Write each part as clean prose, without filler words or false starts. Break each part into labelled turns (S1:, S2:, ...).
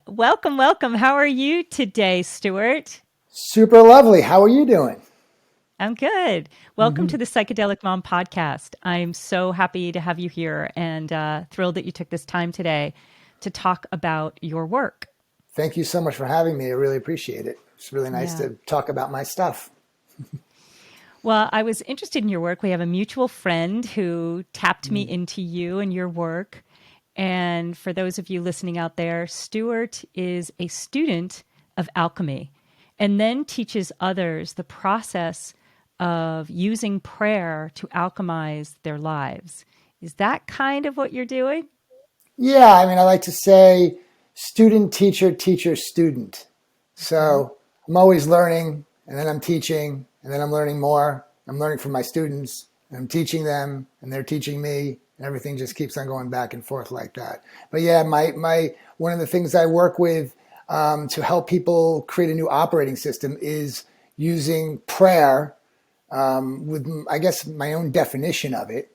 S1: Welcome, welcome. How are you today, Stuart?
S2: Super lovely. How are you doing?
S1: I'm good. Welcome to the Psychedelic Mom podcast. I'm so happy to have you here and thrilled that you took this time today to talk about your work.
S2: Thank you so much for having me. I really appreciate it. It's really nice
S1: Yeah.
S2: to talk about my stuff.
S1: Well, I was interested in your work. We have a mutual friend who tapped me
S2: Mm.
S1: into you and your work. And for those of you listening out there, Stuart is a student of alchemy and then teaches others the process of using prayer to alchemize their lives. Is that kind of what you're doing?
S2: Yeah, I mean, I like to say student, teacher, teacher, student.
S1: Hmm.
S2: So I'm always learning, and then I'm teaching, and then I'm learning more. I'm learning from my students, and I'm teaching them, and they're teaching me, and everything just keeps on going back and forth like that. But yeah, my one of the things I work with to help people create a new operating system is using prayer with, I guess, my own definition of it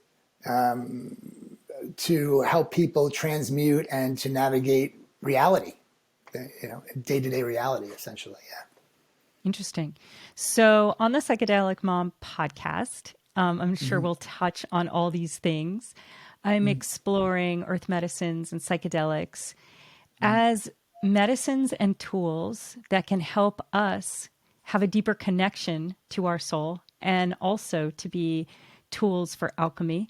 S2: to help people transmute and to navigate reality, day-to-day reality, essentially. Yeah.
S1: Interesting. So, on the Psychedelic Mom podcast, I'm sure
S2: Mm-hmm.
S1: we'll touch on all these things. I'm exploring earth medicines and psychedelics
S2: Mm-hmm.
S1: as medicines and tools that can help us have a deeper connection to our soul and also to be tools for alchemy.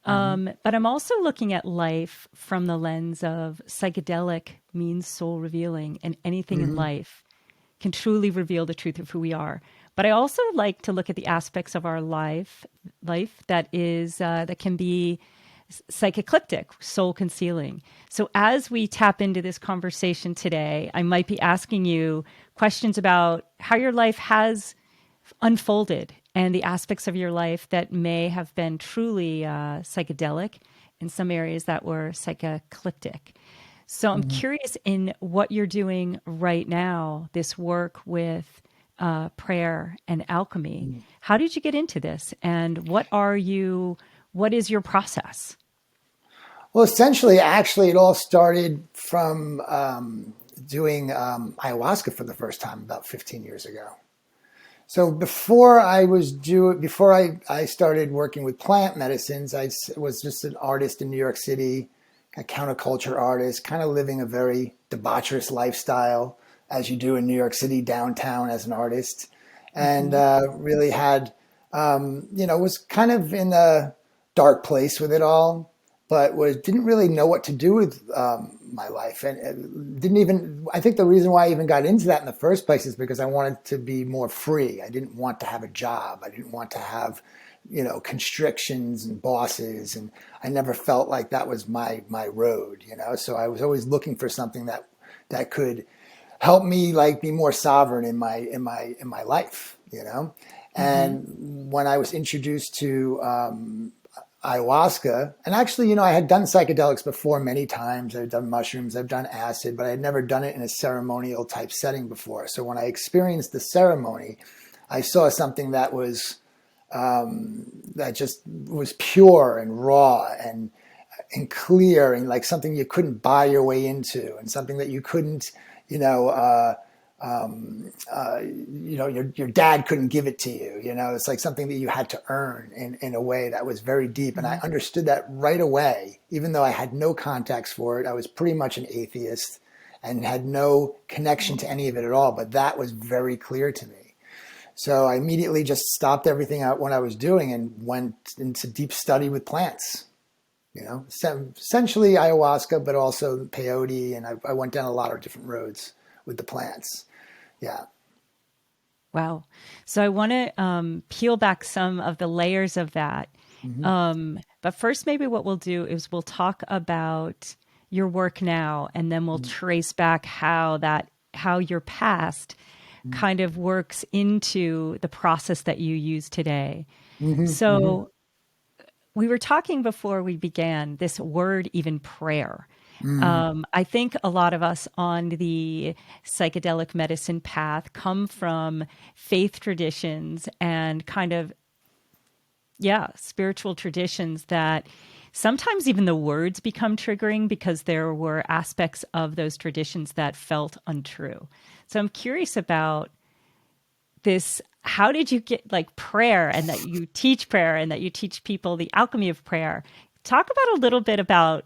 S2: Mm-hmm.
S1: But I'm also looking at life from the lens of psychedelic means soul revealing, and anything in
S2: Mm-hmm.
S1: life can truly reveal the truth of who we are. But I also like to look at the aspects of our life that is that can be psychecliptic, soul concealing. So as we tap into this conversation today, I might be asking you questions about how your life has unfolded and the aspects of your life that may have been truly psychedelic and some areas that were psychecliptic. So I'm
S2: Mm-hmm.
S1: curious in what you're doing right now, this work with prayer and alchemy.
S2: Mm-hmm.
S1: How did you get into this? And what is your process?
S2: Well, essentially, actually, it all started from doing ayahuasca for the first time about 15 years ago. So before I started working with plant medicines, was just an artist in New York City, a counterculture artist, kind of living a very debaucherous lifestyle, as you do in New York City downtown as an artist, and
S1: Hmm.
S2: really had, was kind of in a dark place with it all, but didn't really know what to do with my life, and didn't even. I think the reason why I even got into that in the first place is because I wanted to be more free. I didn't want to have a job. I didn't want to have, constrictions and bosses, and I never felt like that was my road. So I was always looking for something that could help me like be more sovereign in my life.
S1: Hmm.
S2: And when I was introduced to ayahuasca, and actually, I had done psychedelics before many times. I've done mushrooms, I've done acid, but I had never done it in a ceremonial type setting before. So when I experienced the ceremony, I saw something that just was pure and raw and clear, and like something you couldn't buy your way into, and something that you couldn't, you know, your dad couldn't give it to you. It's like something that you had to earn in a way that was very deep. And I
S1: Hmm.
S2: understood that right away, even though I had no context for it. I was pretty much an atheist and had no connection to any of it at all. But that was very clear to me. So I immediately just stopped everything out what I was doing and went into deep study with plants. Essentially ayahuasca, but also peyote, and I went down a lot of different roads with the plants. Yeah.
S1: Wow. So I want to peel back some of the layers of that.
S2: Hmm.
S1: But first, maybe what we'll do is we'll talk about your work now, and then we'll trace back how your past kind of works into the process that you use today.
S2: Hmm. Hmm.
S1: So we were talking before we began this word, even prayer.
S2: Hmm.
S1: I think a lot of us on the psychedelic medicine path come from faith traditions and kind of Yeah, spiritual traditions that sometimes even the words become triggering because there were aspects of those traditions that felt untrue. So I'm curious about this. How did you get like prayer and that you teach prayer and that you teach people the alchemy of prayer? Talk about a little bit about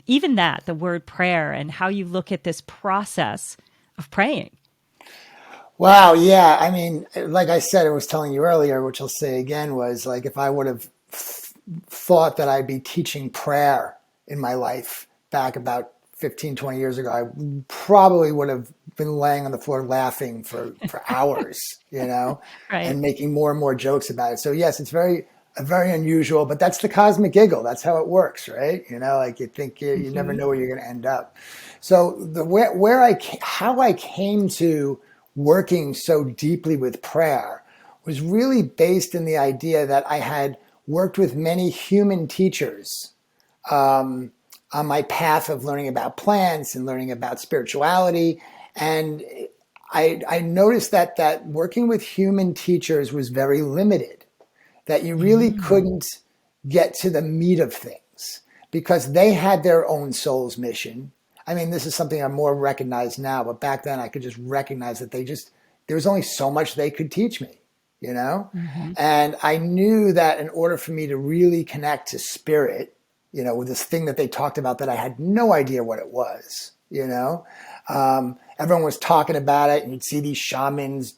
S1: even that, the word prayer, and how you look at this process of praying.
S2: Wow, yeah. I mean, like I said, I was telling you earlier, which I'll say again, was like if I would have thought that I'd be teaching prayer in my life back about 15, 20 years ago, I probably would have been laying on the floor laughing for hours,
S1: Right.
S2: and making more and more jokes about it. So yes, it's very unusual, but that's the cosmic giggle. That's how it works, right? Like you think you never
S1: Hmm.
S2: know where you're going to end up. So how I came to working so deeply with prayer was really based in the idea that I had worked with many human teachers on my path of learning about plants and learning about spirituality. And I noticed that working with human teachers was very limited, that you really
S1: Mm.
S2: couldn't get to the meat of things because they had their own soul's mission. I mean, this is something I'm more recognized now, but back then I could just recognize that there was only so much they could teach me, you know?
S1: Hmm.
S2: And I knew that in order for me to really connect to spirit, with this thing that they talked about that I had no idea what it was, everyone was talking about it and you'd see these shamans,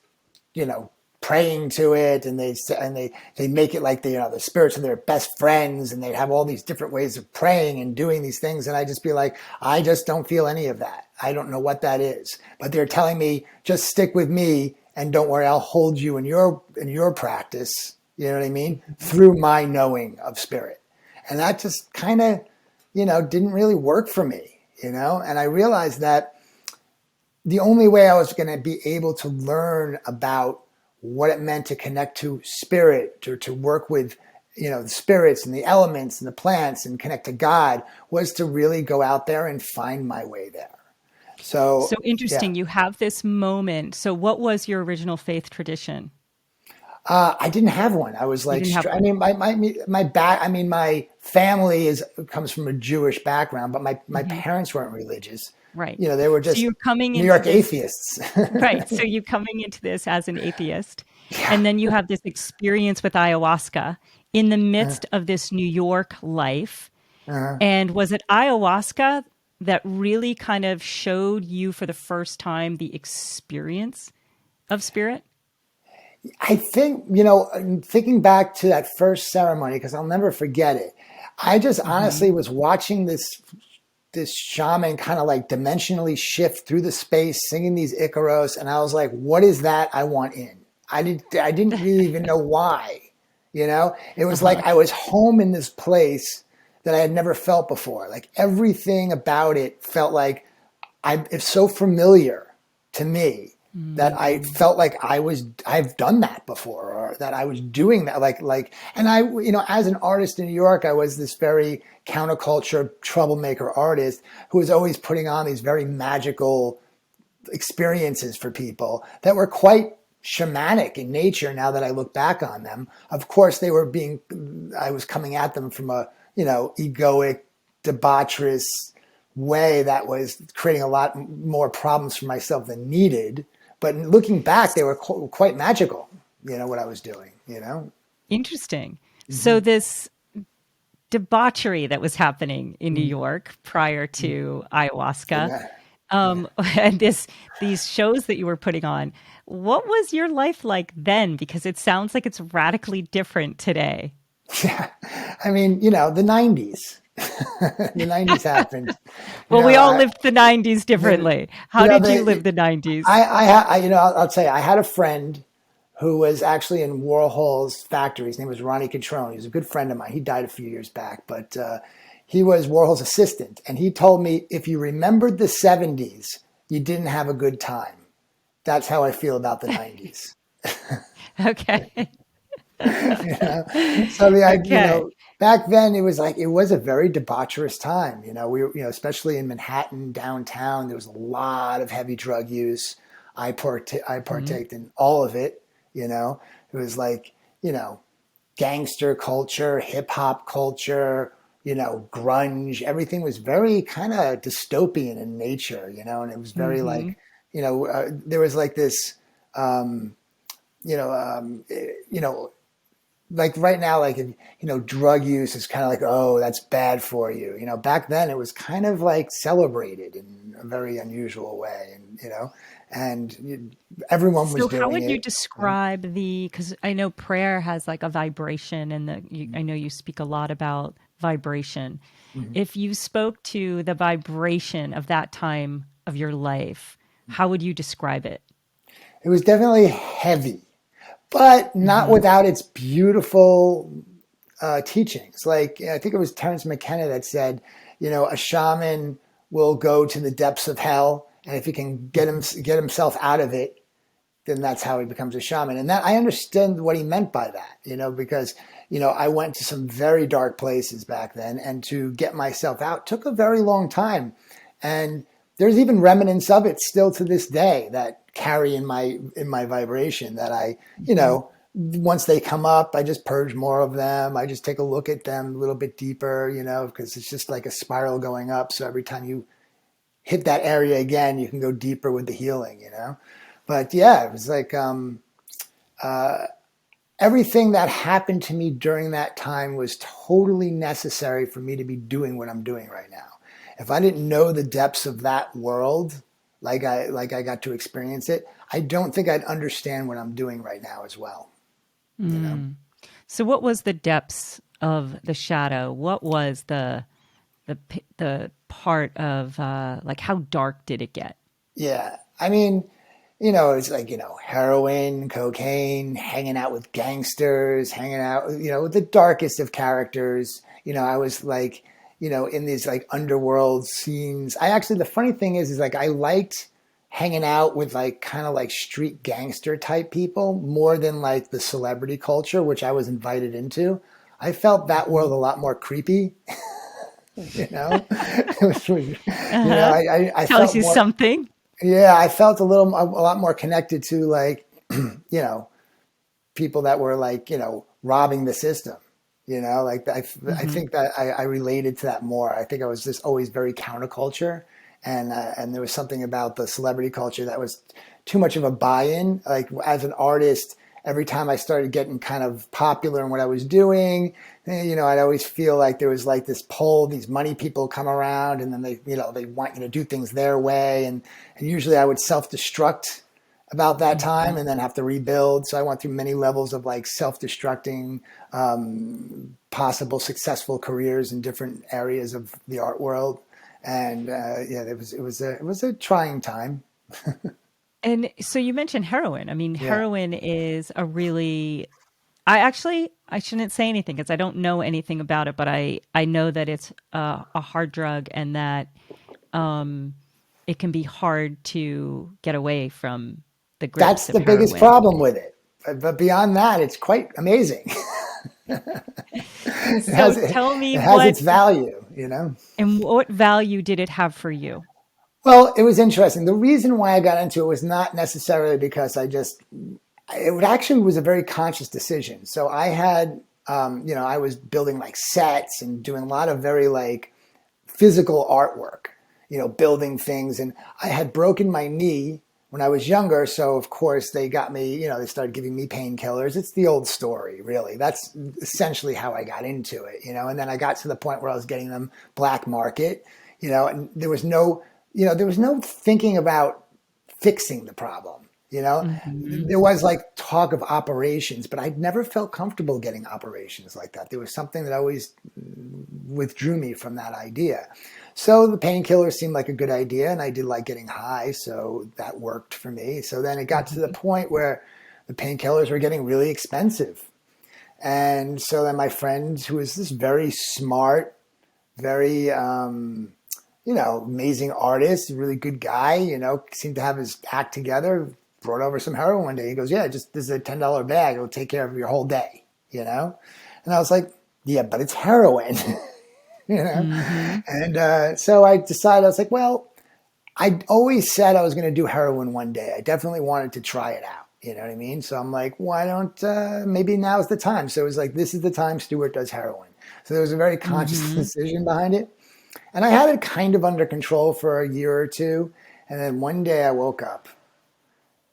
S2: you know, praying to it, and they make it like the spirits are their best friends, and they have all these different ways of praying and doing these things, and I just be like, I just don't feel any of that. I don't know what that is, but they're telling me just stick with me and don't worry, I'll hold you in your practice. You know what I mean? Through my knowing of spirit, and that just kind of didn't really work for me. And I realized that the only way I was going to be able to learn about what it meant to connect to spirit, to work with, the spirits and the elements and the plants and connect to God, was to really go out there and find my way there.
S1: So
S2: So, yeah,
S1: interesting. You have this moment. So, what was your original faith tradition?
S2: I didn't have one. I was
S1: You
S2: like,
S1: didn't have
S2: I
S1: one.
S2: mean, my back. I mean, my family comes from a Jewish background, but my
S1: Hmm.
S2: parents weren't religious.
S1: Right.
S2: They were
S1: So
S2: just
S1: you're coming
S2: New
S1: into
S2: York
S1: this,
S2: atheists.
S1: right. So you coming into this as an atheist,
S2: Yeah.
S1: and then you have this experience with ayahuasca in the midst of this New York life.
S2: Uh,
S1: And was it ayahuasca that really kind of showed you for the first time the experience of spirit?
S2: I think, thinking back to that first ceremony, because I'll never forget it, I just
S1: Hmm.
S2: honestly was watching this shaman kind of like dimensionally shift through the space, singing these Icaros, and I was like, what is that I want in? I didn't really even know why. It was like
S1: Uh-huh.
S2: I was home in this place that I had never felt before. Like everything about it felt like it's so familiar to me that I
S1: Mm.
S2: felt like I've done that before, or that I was doing that. And as an artist in New York, I was this very counterculture troublemaker artist who was always putting on these very magical experiences for people that were quite shamanic in nature. Now that I look back on them, of course, I was coming at them from a, egoic, debaucherous way that was creating a lot more problems for myself than needed. But looking back, they were quite magical, what I was doing.
S1: Interesting. So
S2: Mm-hmm.
S1: this debauchery that was happening in New
S2: Mm-hmm.
S1: York prior to ayahuasca,
S2: Yeah.
S1: um, and these shows that you were putting on, what was your life like then? Because it sounds like it's radically different today.
S2: Yeah. I mean, the 90s. The 90s happened. You
S1: Well,
S2: know,
S1: we all
S2: I,
S1: lived the 90s
S2: the,
S1: differently.
S2: you
S1: How
S2: know,
S1: did you
S2: the,
S1: live the 90s?
S2: I'll tell you, I had a friend who was actually in Warhol's factory. His name was Ronnie Catrone. He was a good friend of mine. He died a few years back, but he was Warhol's assistant. And he told me, if you remembered the 70s, you didn't have a good time. That's how I feel about the 90s.
S1: Okay.
S2: You know? So
S1: Okay.
S2: back then it was a very debaucherous time. We were, especially in Manhattan downtown, there was a lot of heavy drug use. I
S1: Mhm.
S2: partaked in all of it. It was like, gangster culture, hip hop culture, grunge. Everything was very kind of dystopian in nature, and it was very
S1: Mm-hmm.
S2: like, there was like this, um, you know, um, eh, you know, like right now, like, drug use is kind of like, oh, that's bad for you. Back then it was kind of like celebrated in a very unusual way. And everyone was
S1: So, how
S2: doing
S1: would you
S2: it.
S1: describe because I know prayer has like a vibration, and I know you speak a lot about vibration.
S2: Mhm.
S1: If you spoke to the vibration of that time of your life, how would you describe it?
S2: It was definitely heavy, but not
S1: Hmm.
S2: without its beautiful teachings. Like, I think it was Terence McKenna that said, a shaman will go to the depths of hell, and if he can get himself out of it, then that's how he becomes a shaman. And that I understand what he meant by that, because I went to some very dark places back then, and to get myself out took a very long time. And there's even remnants of it still to this day that carry in my vibration that I, once they come up, I just purge more of them. I just take a look at them a little bit deeper, because it's just like a spiral going up. So every time you hit that area again, you can go deeper with the healing. But yeah, it was like everything that happened to me during that time was totally necessary for me to be doing what I'm doing right now. If I didn't know the depths of that world, like I got to experience it, I don't think I'd understand what I'm doing right now as well. You know?
S1: Mm. So, what was the depths of the shadow? What was the part of like how dark did it get?
S2: Yeah. I mean, it's like, heroin, cocaine, hanging out with gangsters, hanging out, with the darkest of characters. I was like, in these like underworld scenes. The funny thing is like I liked hanging out with like kind of like street gangster type people more than like the celebrity culture, which I was invited into. I felt that world a lot more creepy, you know,
S1: Uh huh.
S2: I
S1: Tells
S2: felt
S1: you
S2: more,
S1: something.
S2: yeah, I felt a lot more connected to like, you know, people that were like, robbing the system. Like I
S1: Hmm.
S2: think that I related to that more. I think I was just always very counterculture, and there was something about the celebrity culture that was too much of a buy-in. Like as an artist, every time I started getting kind of popular in what I was doing, I'd always feel like there was like this pull. These money people come around, and then they want you to do things their way, and usually I would self-destruct about that time
S1: Hmm.
S2: and then have to rebuild. So I went through many levels of like self-destructing, possible successful careers in different areas of the art world. And yeah, it was a trying time.
S1: And so you mentioned heroin. I mean,
S2: Yeah.
S1: heroin is a really I shouldn't say anything because I don't know anything about it, but I know that it's a hard drug and that um, it can be hard to get away from the
S2: That's
S1: grips of
S2: the biggest
S1: heroin.
S2: problem with it. But beyond that, it's quite amazing. it
S1: So
S2: has it,
S1: tell me
S2: it has its value.
S1: and what value did it have for you?
S2: Well, it was interesting. The reason why I got into it was not necessarily because it actually was a very conscious decision. So I had, I was building like sets and doing a lot of very like physical artwork, building things. And I had broken my knee when I was younger. So of course they got me, they started giving me painkillers. It's the old story, really. That's essentially how I got into it, and then I got to the point where I was getting them black market, and there was no thinking about fixing the problem.
S1: Hmm.
S2: There was like talk of operations, but I never felt comfortable getting operations like that. There was something that always withdrew me from that idea. So the painkiller seemed like a good idea, and I did like getting high, so that worked for me. So then it got to the
S1: Hmm.
S2: point where the painkillers were getting really expensive. And so then my friend, who was this very smart, very amazing artist, really good guy, seemed to have his act together, brought over some heroin one day. He goes, yeah, just this is a $10 bag. It'll take care of your whole day. And I was like, yeah, but it's heroin, you know?
S1: Hmm.
S2: And so I decided, I was like, well, I always said I was going to do heroin one day. I definitely wanted to try it out. You know what I mean? So I'm like, why don't, maybe now's the time. So it was like, this is the time Stuart does heroin. So there was a very conscious
S1: Mm-hmm.
S2: decision behind it. And I had it kind of under control for a year or two. And then one day I woke up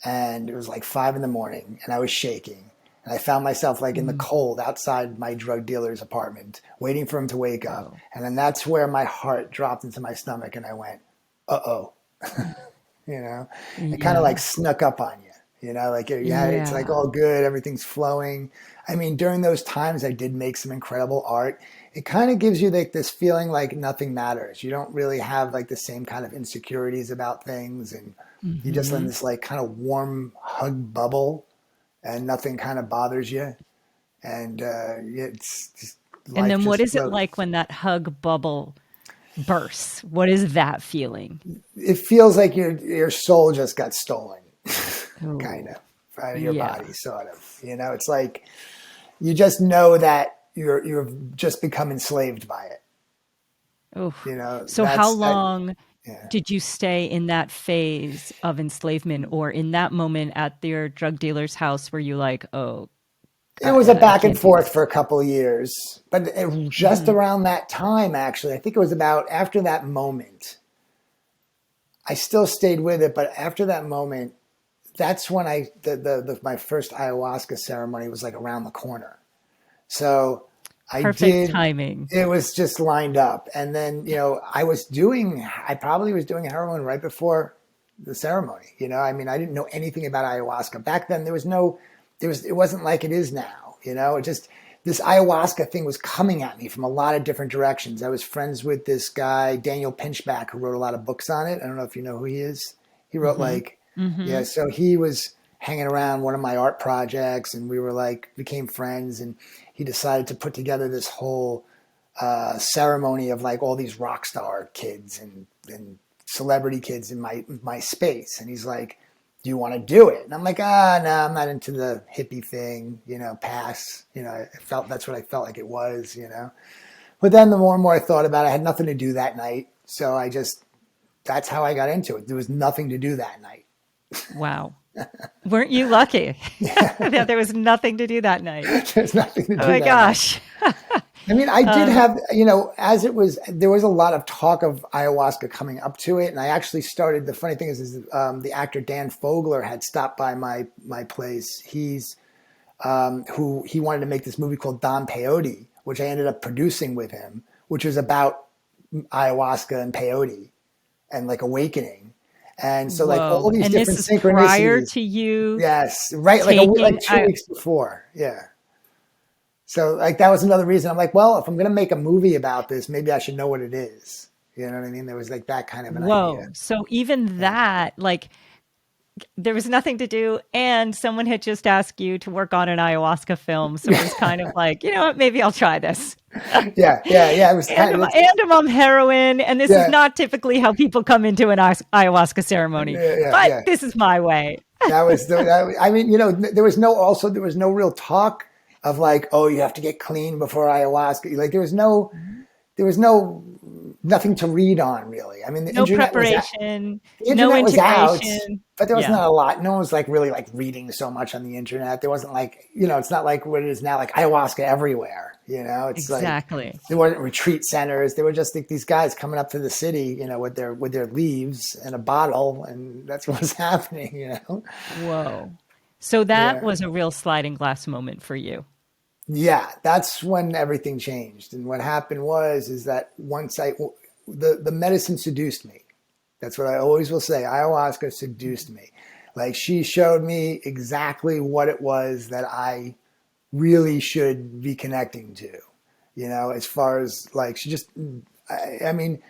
S2: and it was like 5 a.m. and I was shaking. And I found myself like in the cold outside my drug dealer's apartment, waiting for him to wake up.
S1: Whoa.
S2: And then that's where my heart dropped into my stomach and I went, uh-oh. You know, it kind of like
S1: Yeah.
S2: snuck up on you. You know, like yeah, it's like
S1: Yeah.
S2: all good, everything's flowing. I mean, during those times, I did make some incredible art. It kind of gives you like this feeling like nothing matters. You don't really have like the same kind of insecurities about things, and you just in
S1: Mm-hmm.
S2: this like kind of warm hug bubble, and nothing kind of bothers you, and it's just
S1: And
S2: life
S1: then what
S2: just
S1: is it
S2: flows.
S1: like when that hug bubble bursts? What is that feeling?
S2: It feels like your soul just got stolen, kind
S1: Oh,
S2: of out of your body,
S1: yeah.
S2: sort of. You know, it's like you just know that you've just become enslaved by it.
S1: Oh,
S2: You know,
S1: so how
S2: that.
S1: long
S2: Yeah.
S1: did you stay in that phase of enslavement or in that moment at your drug dealer's house where you like, oh,
S2: It was a
S1: I
S2: back and
S1: can't do
S2: forth for
S1: this?
S2: a couple of years, but just
S1: Hmm.
S2: around that time, actually, I think it was about after that moment. I still stayed with it, but after that moment, that's when my first ayahuasca ceremony was like around the corner. So I
S1: Perfect
S2: did,
S1: timing.
S2: it was just lined up. And then, I probably was doing heroin right before the ceremony. You know, I mean, I didn't know anything about ayahuasca. Back then, it wasn't like it is now. You know, this ayahuasca thing was coming at me from a lot of different directions. I was friends with this guy, Daniel Pinchback, who wrote a lot of books on it. I don't know if you know who he is. He wrote
S1: Hmm.
S2: like,
S1: Hmm.
S2: yeah, so he was hanging around one of my art projects and we were like, became friends, and he decided to put together this whole ceremony of like all these rock star kids and celebrity kids in my space. And he's like, do you want to do it? And I'm like, no, I'm not into the hippie thing, pass. I felt that's what I felt like it was, But then the more and more I thought about it, I had nothing to do that night. So that's how I got into it. There was nothing to do that night.
S1: Wow. Weren't you lucky that there was nothing to do that night?
S2: There's nothing to
S1: Oh
S2: do
S1: my
S2: that night.
S1: gosh.
S2: I mean, I did
S1: Um,
S2: have, there was a lot of talk of ayahuasca coming up to it. And I actually started, the funny thing is the actor Dan Fogler had stopped by my place. He wanted to make this movie called Don Peyote, which I ended up producing with him, which was about ayahuasca and peyote and like awakening. And so like all
S1: whoa.
S2: these
S1: And this
S2: different
S1: is prior
S2: synchronicities.
S1: to you
S2: Yes. Right. Like
S1: taking,
S2: 2 weeks before. Yeah. So like that was another reason I'm like, well, if I'm going to make a movie about this, maybe I should know what it is. You know what I mean? There was like that kind of an idea.
S1: whoa. So even
S2: Yeah.
S1: that, like, there was nothing to do, and someone had just asked you to work on an ayahuasca film. So it was kind of like, you know what, maybe I'll try this.
S2: Yeah. It was
S1: And
S2: kind of,
S1: I'm on heroin, and this is
S2: yeah,
S1: not typically how people come into an ayahuasca ceremony, but
S2: yeah.
S1: this is my way.
S2: I mean, there was no real talk of like, oh, you have to get clean before ayahuasca. Like there was nothing to read on really. I mean,
S1: No preparation,
S2: the
S1: no
S2: internet was out,
S1: integration.
S2: but there was
S1: Yeah,
S2: not a lot. No one was like really like reading so much on the internet. There wasn't like, it's not like what it is now, like ayahuasca everywhere. It's like
S1: exactly.
S2: there weren't retreat centers. There were just like these guys coming up to the city, with their leaves and a bottle, and that's what was happening.
S1: Whoa. So that
S2: Yeah,
S1: was a real sliding glass moment for you.
S2: yeah. That's when everything changed. And what happened is that once the medicine seduced me. That's what I always will say. Ayahuasca seduced me. Like she showed me exactly what it was that I really should be connecting to, as far as like she just, I mean,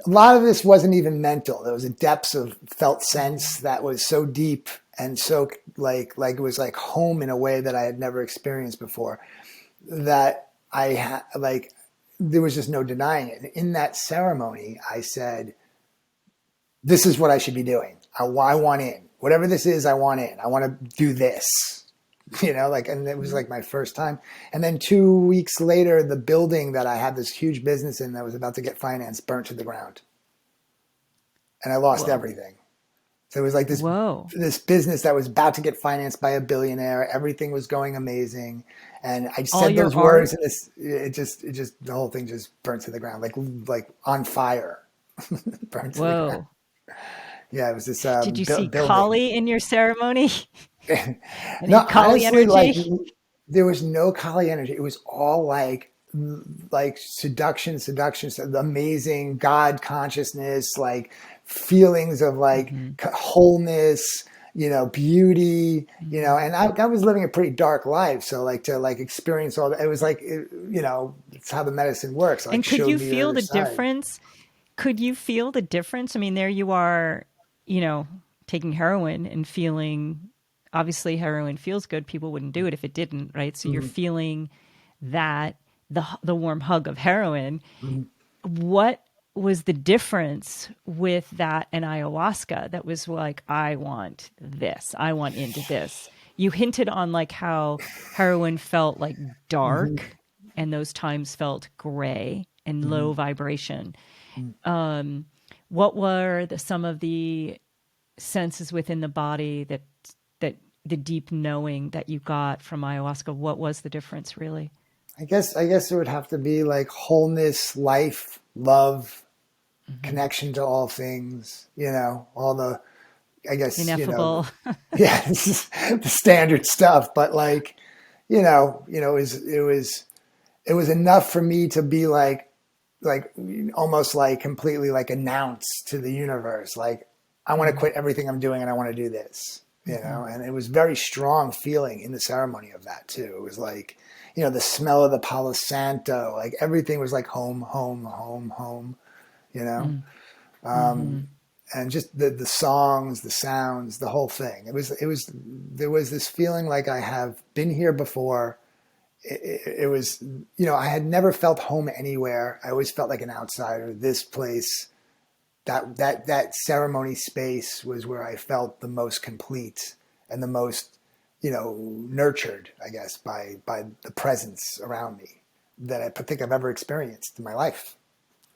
S2: a lot of this wasn't even mental. There was a depths of felt sense that was so deep and so like it was like home in a way that I had never experienced before that like, there was just no denying it. In that ceremony, I said, this is what I should be doing. I want in. Whatever this is, I want in. I want to do this. And it was like my first time. And then 2 weeks later, the building that I had this huge business in that was about to get financed burnt to the ground. And I lost
S1: Whoa.
S2: everything. So it was like
S1: Whoa.
S2: this business that was about to get financed by a billionaire. Everything was going amazing, and I
S1: All
S2: said
S1: your
S2: those
S1: art?
S2: words, and it just the whole thing just burnt to the ground, like on fire, burnt to the ground.
S1: Whoa.
S2: Yeah, it was this
S1: Did you see
S2: building.
S1: Kali in your ceremony?
S2: No,
S1: Any Kali
S2: honestly, like
S1: energy?
S2: there was no Kali energy. It was all like seduction, seduction, amazing God consciousness, like feelings of like
S1: Hmm.
S2: wholeness, beauty,
S1: Hmm.
S2: and I was living a pretty dark life. So like to like experience all that, it was like, it's how the medicine works. It, like
S1: And could
S2: showed
S1: you
S2: me the
S1: feel
S2: other
S1: the
S2: side.
S1: difference? Could you feel the difference? I mean, there you are, you know, taking heroin and feeling, obviously heroin feels good. People wouldn't do it if it didn't, right? So you're
S2: Mhm,
S1: feeling that the warm hug of heroin.
S2: mhm,
S1: What was the difference with that and ayahuasca that was like, I want this, I want into this? You hinted on like how heroin felt like
S2: mhm,
S1: dark and those times felt gray and low
S2: mhm,
S1: vibration.
S2: mhm.
S1: What were some of the senses within the body that the deep knowing that you got from ayahuasca? What was the difference really?
S2: I guess it would have to be like wholeness, life, love,
S1: Hmm.
S2: connection to all things, all the, I guess,
S1: Ineffable.
S2: yeah, this is the standard stuff, but like, it was enough for me to be like almost like completely like announced to the universe, like, I want to
S1: Mm-hmm.
S2: quit everything I'm doing and I want to do this,
S1: Mm-hmm.
S2: and it was very strong feeling in the ceremony of that too. It was like, the smell of the Palo Santo, like everything was like home, home, home, home, you know?
S1: Mm-hmm.
S2: And just the songs, the sounds, the whole thing. There was this feeling like I have been here before. It was, I had never felt home anywhere. I always felt like an outsider. This place, that ceremony space was where I felt the most complete and the most, nurtured, I guess, by the presence around me that I think I've ever experienced in my life.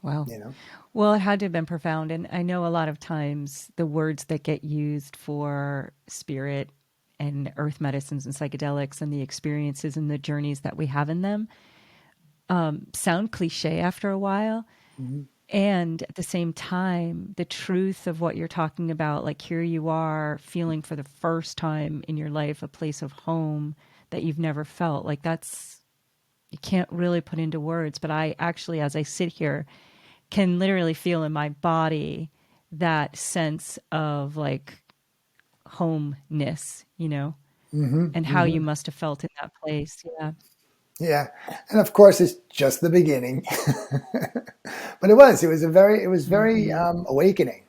S1: Wow.
S2: You know.
S1: Well, it had to have been profound. And I know a lot of times the words that get used for spirit and earth medicines and psychedelics and the experiences and the journeys that we have in them sound cliche after a while.
S2: Mm-hmm.
S1: And at the same time, the truth of what you're talking about, like here you are feeling for the first time in your life a place of home that you've never felt. Like that's, you can't really put into words. But I actually, as I sit here, can literally feel in my body that sense of like homeness,
S2: Mm-hmm.
S1: and how
S2: Mm-hmm.
S1: you must have felt in that place. Yeah.
S2: Yeah, and of course it's just the beginning, but it was very
S1: Hmm.
S2: awakening,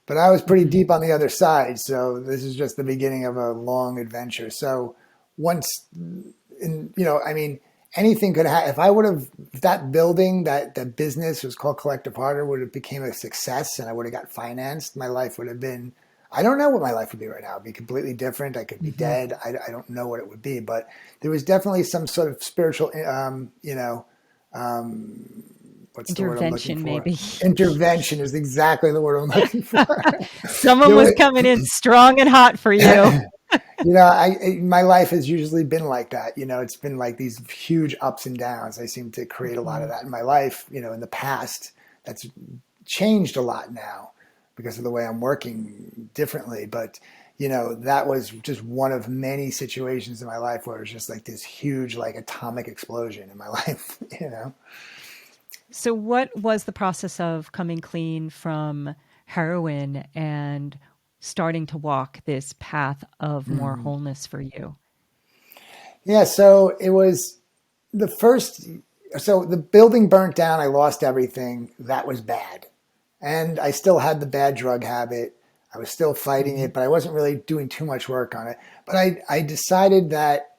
S2: But I was pretty
S1: Hmm.
S2: deep on the other side, so this is just the beginning of a long adventure. So once, I mean, anything could happen. If I would have, if that building, that business was called Collective Heart, would have became a success, and I would have got financed, my life would have been. I don't know what my life would be right now. It'd be completely different. I could be
S1: Hmm.
S2: dead. I don't know what it would be, but there was definitely some sort of spiritual, what's the word I'm looking
S1: Intervention,
S2: for?
S1: maybe.
S2: Intervention is exactly the word I'm looking for.
S1: Someone
S2: There
S1: was
S2: was,
S1: coming in strong and hot for you.
S2: my life has usually been like that. It's been like these huge ups and downs. I seem to create a lot of
S1: Hmm.
S2: that in my life, in the past. That's changed a lot now because of the way I'm working differently. But, that was just one of many situations in my life where it was just like this huge, like atomic explosion in my life.
S1: So, what was the process of coming clean from heroin and starting to walk this path of more
S2: Mhm.
S1: wholeness for you?
S2: Yeah. So it was the first, so the building burnt down. I lost everything. That was bad. And I still had the bad drug habit. I was still fighting
S1: Hmm.
S2: it, but I wasn't really doing too much work on it. But I decided that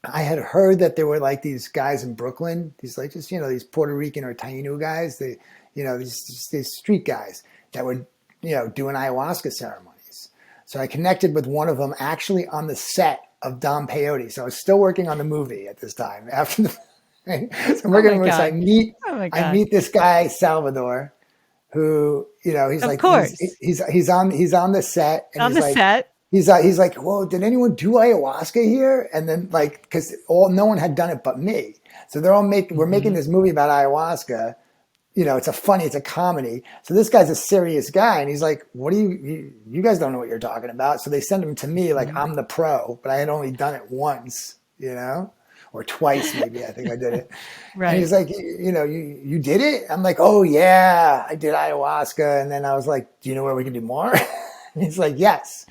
S2: I had heard that there were like these guys in Brooklyn, these like just, these Puerto Rican or Taino guys, these street guys that were, doing ayahuasca ceremonies. So I connected with one of them actually on the set of Don Peyote. So I was still working on the movie at this time after the, so I'm
S1: Oh
S2: working on
S1: my
S2: the movie. So I
S1: God.
S2: meet,
S1: Oh my
S2: I
S1: God.
S2: meet this guy, Salvador, who, he's
S1: Of
S2: like,
S1: course.
S2: he's on the set, and
S1: On the set.
S2: he's like, whoa, did anyone do ayahuasca here? And then like, because no one had done it but me. So we're making
S1: Hmm.
S2: this movie about ayahuasca. It's a comedy. So this guy's a serious guy, and he's like, what do you guys don't know what you're talking about. So they send him to me like I'm the pro, but I had only done it once, or twice maybe. I think I did it. And
S1: Right.
S2: he's like, you did it? I'm like, oh yeah, I did ayahuasca. And then I was like, do you know where we can do more? And he's like, yes.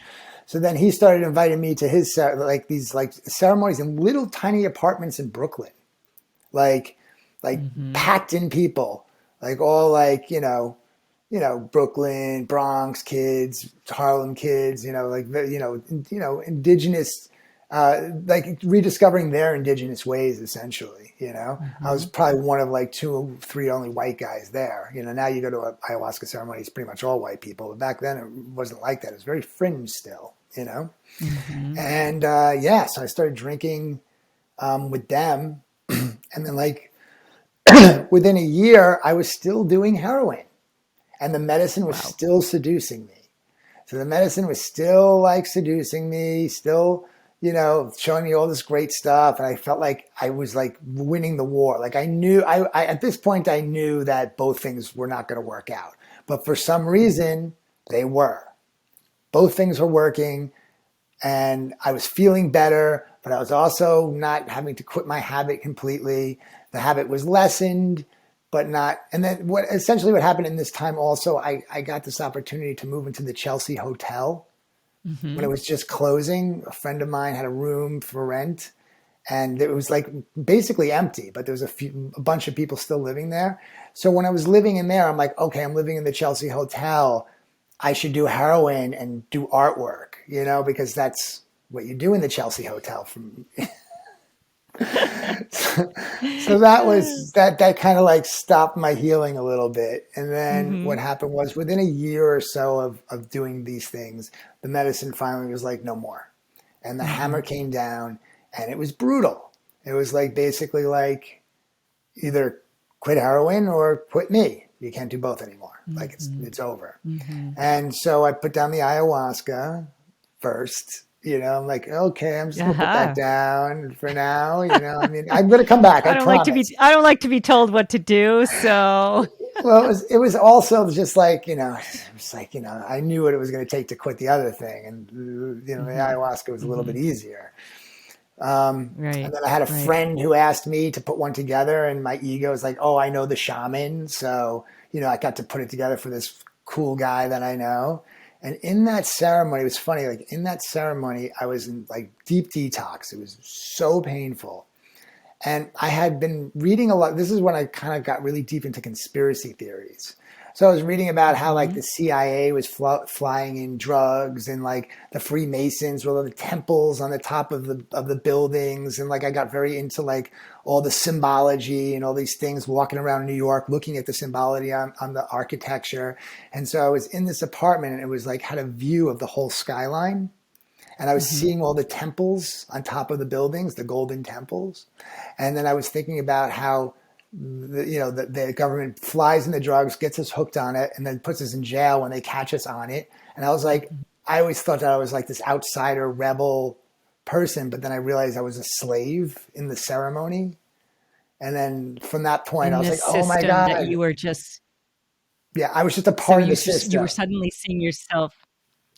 S2: So then he started inviting me to his these ceremonies in little tiny apartments in Brooklyn, like
S1: Hmm.
S2: packed in people, like all Brooklyn, Bronx kids, Harlem kids, indigenous, like rediscovering their indigenous ways, essentially. I was
S1: Hmm.
S2: probably one of like 2 or 3 only white guys there. Now you go to a ayahuasca ceremony, it's pretty much all white people. But back then it wasn't like that. It was very fringe still.
S1: Hmm.
S2: And so I started drinking with them. And then like within a year, I was still doing heroin, and the medicine was
S1: Wow.
S2: still seducing me. So the medicine was still like seducing me, still, showing me all this great stuff. And I felt like I was like winning the war. Like at this point, I knew that both things were not going to work out. But for some reason, they were. Both things were working, and I was feeling better, but I was also not having to quit my habit completely. The habit was lessened, but not. And then what happened in this time also, I got this opportunity to move into the Chelsea Hotel when
S1: Hmm.
S2: it was just closing. A friend of mine had a room for rent, and it was like basically empty, but there was a bunch of people still living there. So when I was living in there, I'm like, okay, I'm living in the Chelsea Hotel. I should do heroin and do artwork, because that's what you do in the Chelsea Hotel. So that kind of like stopped my healing a little bit. And then
S1: Hmm.
S2: what happened was within a year or so of doing these things, the medicine finally was like, no more. And the hammer
S1: Hmm.
S2: came down, and it was brutal. It was like basically like either quit heroin or quit me. You can't do both anymore. Like
S1: Hmm.
S2: it's over.
S1: Hmm.
S2: And so I put down the ayahuasca first. I'm like, okay, I'm just gonna put that
S1: Aha.
S2: down for now. I mean, I'm gonna come back. I promise.
S1: I don't like to be told what to do, so
S2: Well, it was also just like, it's like, I knew what it was going to take to quit the other thing. And, the
S1: hmm.
S2: ayahuasca was a little bit
S1: Hmm.
S2: easier. And
S1: Right.
S2: then I had a
S1: Right.
S2: friend who asked me to put one together, and my ego was like, oh, I know the shaman. So, I got to put it together for this cool guy that I know. And in that ceremony, it was funny, like in that ceremony, I was in like deep detox. It was so painful. And I had been reading a lot. This is when I kind of got really deep into conspiracy theories. So I was reading about how like
S1: Hmm.
S2: the CIA was flying in drugs, and like the Freemasons were the temples on the top of the buildings, and like I got very into like all the symbology and all these things, walking around New York looking at the symbology on the architecture. And so I was in this apartment, and it was like had a view of the whole skyline, and I was
S1: Hmm.
S2: seeing all the temples on top of the buildings, the golden temples. And then I was thinking about how the government flies in the drugs, gets us hooked on it, and then puts us in jail when they catch us on it. And I was like, I always thought that I was like this outsider rebel person, but then I realized I was a slave in the ceremony. And then from that point, I
S1: In
S2: was like,
S1: this
S2: oh my
S1: system that you
S2: God.
S1: were just
S2: Yeah, I was just a
S1: so
S2: part of the
S1: you were
S2: system.
S1: suddenly seeing yourself,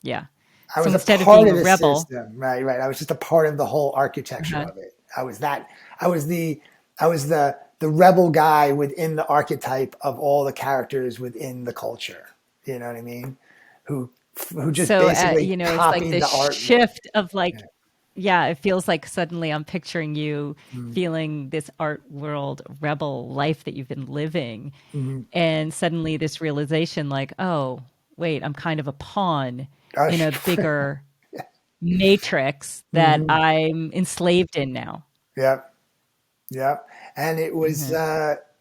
S1: yeah.
S2: I
S1: So
S2: was a
S1: instead of
S2: part
S1: being
S2: of
S1: a
S2: the
S1: rebel,
S2: system, right? Right. I was just a part of the whole architecture
S1: uh
S2: of it. I was that. I was the. I was the rebel guy within the archetype of all the characters within the culture. You know what I mean? Who who just
S1: so
S2: basically
S1: it's like
S2: copied
S1: this
S2: the artwork.
S1: shift of like, yeah, it feels like suddenly I'm picturing you feeling this art world rebel life that you've been living,
S2: Mm-hmm.
S1: and suddenly this realization like, oh, wait, I'm kind of a pawn in a
S2: Mm-hmm.
S1: bigger matrix that I'm enslaved in now.
S2: Yep. Yep. And
S1: Hmm.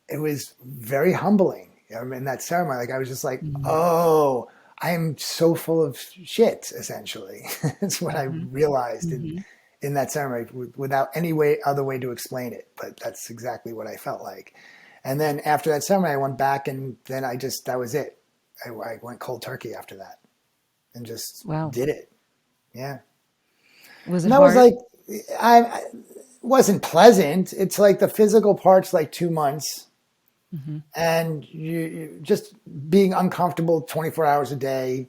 S2: it was very humbling. In that ceremony, like I was just like,
S1: Hmm.
S2: oh, I'm so full of shit. Essentially, that's what I
S1: Hmm.
S2: realized
S1: Hmm.
S2: in that ceremony, without any other way to explain it. But that's exactly what I felt like. And then after that ceremony, I went back, and then that was it. I went cold turkey after that and just
S1: Wow.
S2: did it. Yeah.
S1: Was it
S2: And that was
S1: hard?
S2: like, it wasn't pleasant. It's like the physical part's like 2 months,
S1: Hmm.
S2: and you just being uncomfortable 24 hours a day.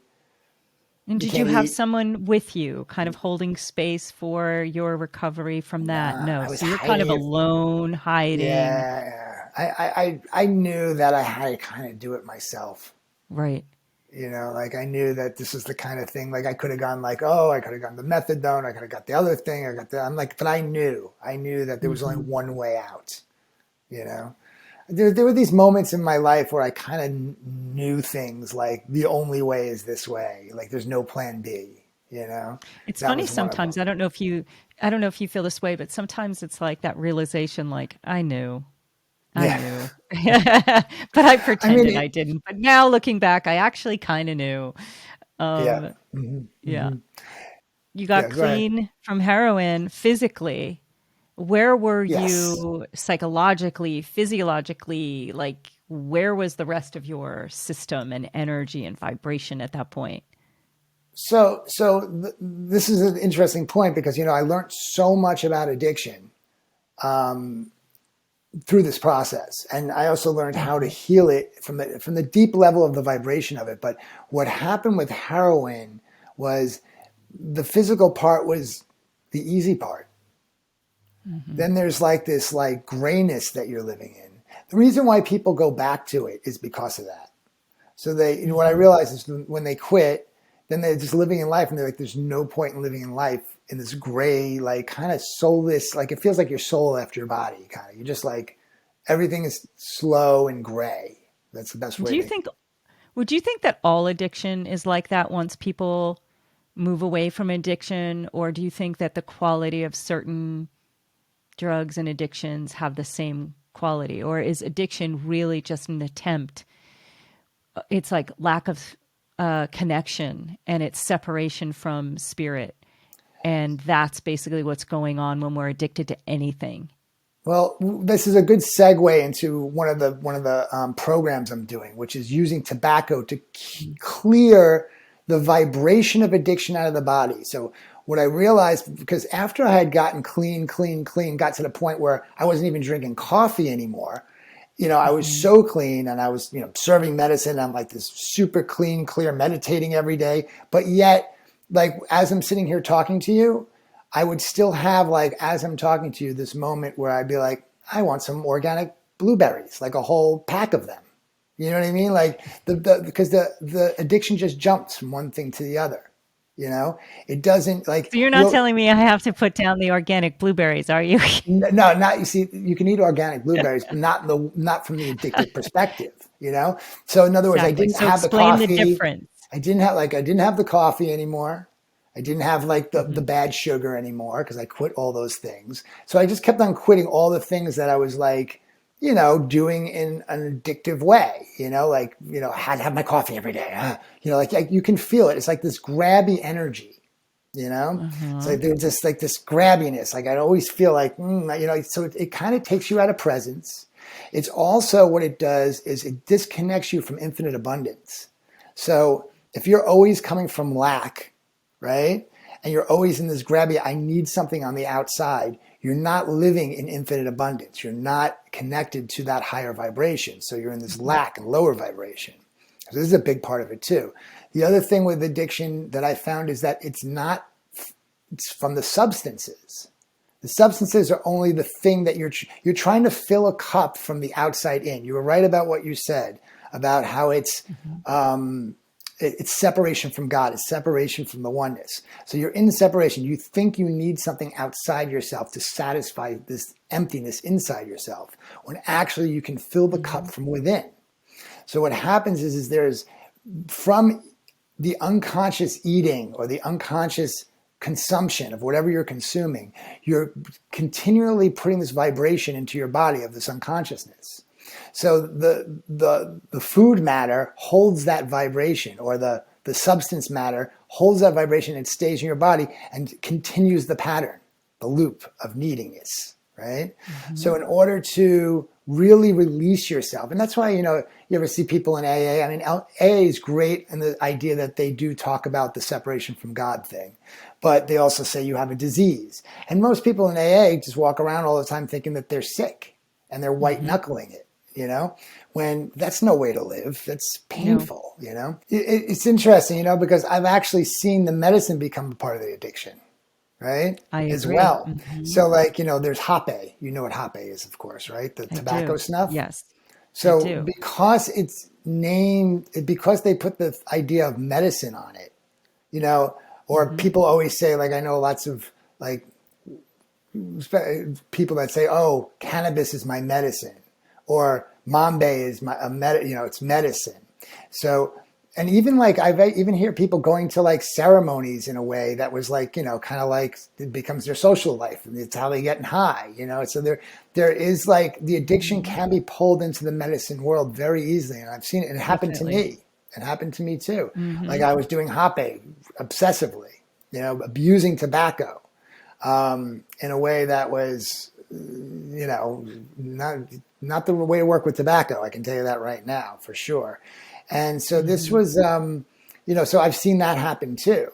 S1: And
S2: You
S1: did you
S2: can't
S1: have
S2: eat.
S1: someone with you kind of holding space for your recovery from that?
S2: Nah,
S1: No.
S2: I was
S1: So you're kind of
S2: hiding it.
S1: alone, hiding.
S2: Yeah. I knew that I had to kind of do it myself.
S1: Right.
S2: Like I knew that this is the kind of thing, like I could have gone like, oh, I could have gone the methadone. I could have got the other thing. I'm like, but I knew that there was only
S1: Hmm.
S2: one way out, you know? There were these moments in my life where I kind of knew things like the only way is this way. Like there's no plan B, you know?
S1: It's
S2: That
S1: funny
S2: was one of
S1: sometimes.
S2: them.
S1: I don't know if you feel this way, but sometimes it's like that realization, like, I
S2: Yeah.
S1: knew, but I
S2: I mean,
S1: pretended I didn't. But now looking back, I actually kind of knew.
S2: yeah.
S1: Um,
S2: Hmm.
S1: yeah.
S2: Hmm.
S1: You got
S2: Yeah. Go ahead.
S1: clean from heroin physically. Where were
S2: Yes.
S1: you psychologically, physiologically? Like, where was the rest of your system and energy and vibration at that point?
S2: This is an interesting point because, I learned so much about addiction through this process. And I also learned how to
S1: Hmm.
S2: heal it from the deep level of the vibration of it. But what happened with heroin was the physical part was the easy part.
S1: Hmm.
S2: Then there's like this like grayness that you're living in. The reason why people go back to it is because of that. So what I
S1: Hmm.
S2: realized is when they quit, then they're just living in life and they're like, there's no point in living in life in this gray, like kind of soulless, like it feels like your soul left your body kind of. You're just like, everything is slow and gray. That's the best
S1: Do
S2: way
S1: you
S2: to.
S1: think, would you think that all addiction is like that once people move away from addiction? Or do you think that the quality of certain drugs and addictions have the same quality? Or is addiction really just an attempt? It's like lack of connection and it's separation from spirit. And that's basically what's going on when we're addicted to anything.
S2: Well, this is a good segue into one of the programs I'm doing, which is using tobacco to clear the vibration of addiction out of the body. So what I realized, because after I had gotten clean, got to the point where I wasn't even drinking coffee anymore. I was
S1: Hmm.
S2: so clean and I was, serving medicine. I'm like this super clean, clear, meditating every day. But yet, like, as I'm sitting here talking to you, I would still have, like, as I'm talking to you, this moment where I'd be like, I want some organic blueberries, like a whole pack of them. You know what I mean? Like because the addiction just jumps from one thing to the other. You know, it doesn't like
S1: So you're not
S2: you'll
S1: telling me I have to put down the organic blueberries, are you?
S2: no, not you see, you can eat organic blueberries, but not from the addictive perspective, you know? So in other words, I
S1: Exactly.
S2: didn't
S1: So
S2: have the
S1: explain the
S2: coffee.
S1: difference.
S2: I didn't have the coffee anymore. I didn't have like the
S1: Hmm.
S2: bad sugar anymore because I quit all those things. So I just kept on quitting all the things that I was like, doing in an addictive way, like, had to have my coffee every day. Like you can feel it. It's like this grabby energy. It's
S1: Uh-huh.
S2: like there's just like this grabbiness. Like I'd always feel like, so it kind of takes you out of presence. It's also what it does is it disconnects you from infinite abundance. So if you're always coming from lack, right? And you're always in this grabby, I need something on the outside. You're not living in infinite abundance. You're not connected to that higher vibration. So you're in this
S1: Hmm.
S2: lack and lower vibration. So this is a big part of it too. The other thing with addiction that I found is that it's from the substances. The substances are only the thing that you're trying to fill a cup from the outside in. You were right about what you said about how
S1: Hmm.
S2: it's separation from God. It's separation from the oneness. So you're in separation. You think you need something outside yourself to satisfy this emptiness inside yourself, when actually you can fill the cup
S1: Hmm.
S2: from within. So what happens is there's from the unconscious eating or the unconscious consumption of whatever you're consuming, you're continually putting this vibration into your body of this unconsciousness. So the food matter holds that vibration, or the substance matter holds that vibration and stays in your body and continues the pattern, the loop of neediness, right?
S1: Mm-hmm.
S2: So in order to really release yourself, and that's why, you ever see people in AA, I mean, AA is great in the idea that they do talk about the separation from God thing, but they also say you have a disease. And most people in AA just walk around all the time thinking that they're sick and they're white
S1: Mm-hmm.
S2: knuckling it, when that's no way to live. That's
S1: No,
S2: painful, It's interesting, because I've actually seen the medicine become a part of the addiction, right?
S1: I
S2: As
S1: agree.
S2: well.
S1: Mm-hmm.
S2: So like, there's hape. You know what hape is, of course, right? The
S1: I
S2: tobacco
S1: do.
S2: snuff.
S1: Yes, I
S2: So
S1: do.
S2: because it's named, because they put the idea of medicine on it, or
S1: Mm-hmm.
S2: people always say, like, I know lots of like people that say, oh, cannabis is my medicine, or mambe is it's medicine. So, and even like I've even hear people going to like ceremonies in a way that was like, kind of like it becomes their social life, and it's how they get high, So there is like the addiction
S1: Mm-hmm.
S2: can be pulled into the medicine world very easily, and I've seen it. It happened to
S1: Definitely.
S2: me. It happened to me too. Like
S1: Mm-hmm.
S2: I was doing hape obsessively, abusing tobacco in a way that was, not the way to work with tobacco. I can tell you that right now for sure. And so this
S1: Mm-hmm.
S2: was, so I've seen that happen too.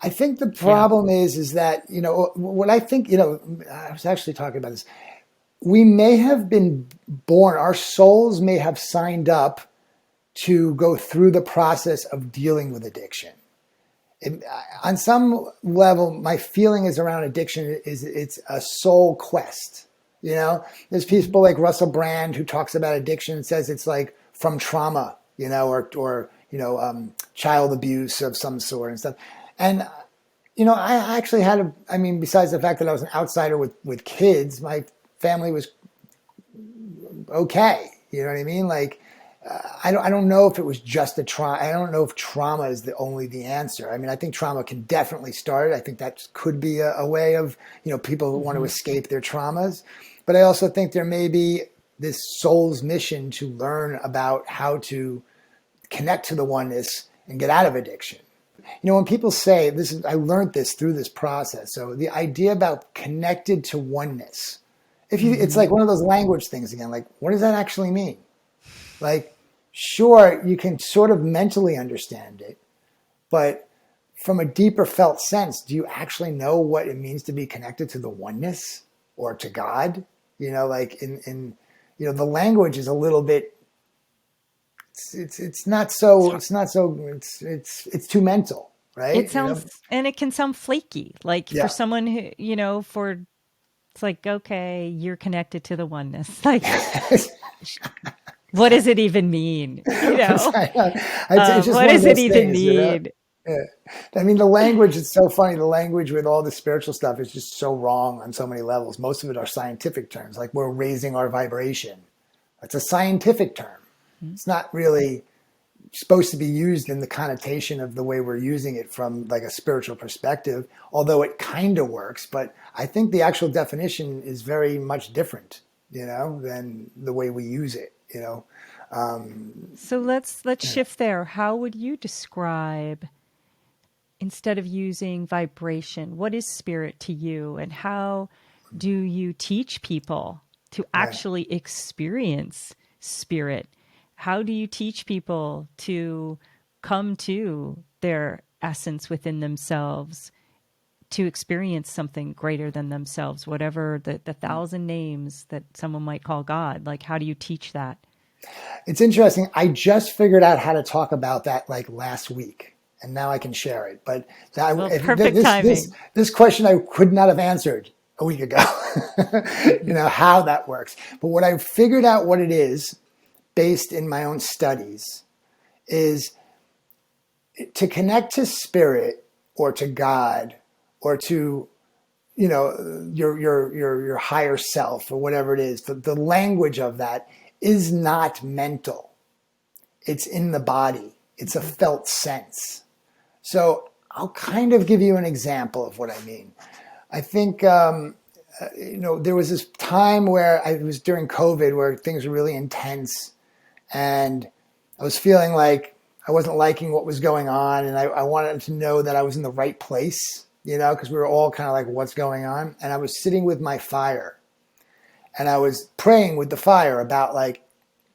S2: I think the
S1: Yeah.
S2: problem is that, what I think, I was actually talking about this. We may have been born, our souls may have signed up to go through the process of dealing with addiction. On some level, my feeling is around addiction is it's a soul quest. There's
S1: Mm-hmm.
S2: people like Russell Brand who talks about addiction and says it's like from trauma, or child abuse of some sort and stuff. And I actually besides the fact that I was an outsider with kids, my family was okay. You know what I mean? Like, I don't know if it was just a trauma. I don't know if trauma is only the answer. I mean, I think trauma can definitely start. I think that could be a way of, people who want to
S1: Mm-hmm.
S2: escape their traumas. But I also think there may be this soul's mission to learn about how to connect to the oneness and get out of addiction. When people say this, I learned this through this process. So the idea about connected to oneness, it's
S1: Mm-hmm.
S2: like one of those language things again. Like, what does that actually mean? Like, sure, you can sort of mentally understand it, but from a deeper felt sense, do you actually know what it means to be connected to the oneness or to God? Like the language is a little bit, it's not so, it's too mental,
S1: It
S2: right?
S1: sounds, and it can sound flaky, like for
S2: Yeah.
S1: someone who, it's like, okay, you're connected to the oneness. Like, what does it even mean?
S2: It's just
S1: What
S2: one of
S1: does it
S2: those
S1: even
S2: things,
S1: mean?
S2: Yeah. I mean, the language is so funny. The language with all the spiritual stuff is just so wrong on so many levels. Most of it are scientific terms, like we're raising our vibration. That's a scientific term. It's not really supposed to be used in the connotation of the way we're using it from like a spiritual perspective, although it kind of works. But I think the actual definition is very much different, than the way we use it.
S1: So let's
S2: Yeah.
S1: shift there. How would you describe, instead of using vibration, what is spirit to you, and how do you teach people to
S2: Right.
S1: actually experience spirit? How do you teach people to come to their essence within themselves, to experience something greater than themselves, whatever the thousand names that someone might call God? Like, how do you teach that?
S2: It's interesting. I just figured out how to talk about that like last week, and now I can share it. But
S1: Well, perfect timing.
S2: this question I could not have answered a week ago. How that works. But what I figured out what it is, based in my own studies, is to connect to spirit or to God or to your higher self or whatever it is. The language of that is not mental. It's in the body. It's a
S1: Mm-hmm.
S2: felt sense. So I'll kind of give you an example of what I mean. I think, there was this time where it was during COVID where things were really intense, and I was feeling like I wasn't liking what was going on, and I wanted to know that I was in the right place, because we were all kind of like, what's going on? And I was sitting with my fire, and I was praying with the fire about like,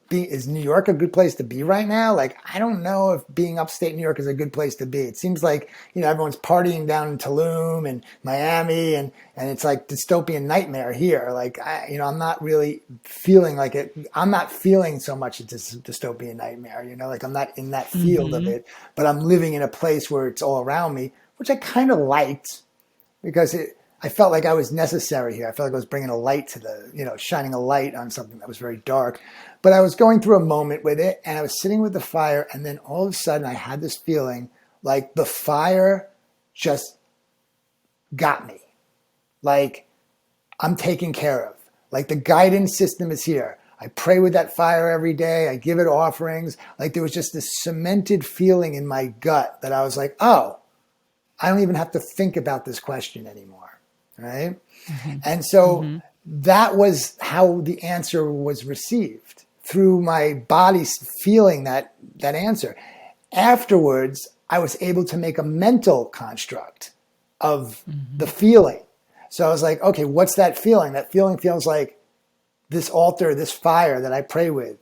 S2: is New York a good place to be right now? Like, I don't know if being upstate New York is a good place to be. It seems like, everyone's partying down in Tulum and Miami, and it's like dystopian nightmare here. Like, I'm not really feeling like it. I'm not feeling so much it's a dystopian nightmare, like I'm not in that field of it, but I'm living in a place where it's all around me, which I kind of liked because I felt like I was necessary here. I felt like I was bringing a light to shining a light on something that was very dark. But I was going through a moment with it, and I was sitting with the fire, and then all of a sudden I had this feeling like the fire just got me. Like I'm taken care of. Like the guidance system is here. I pray with that fire every day. I give it offerings. Like there was just this cemented feeling in my gut that I was like, oh, I don't even have to think about this question anymore. Right? Mm-hmm. And so that was how the answer was received, through my body feeling that answer. Afterwards, I was able to make a mental construct of the feeling. So I was like, okay, what's that feeling? That feeling feels like this altar, this fire that I pray with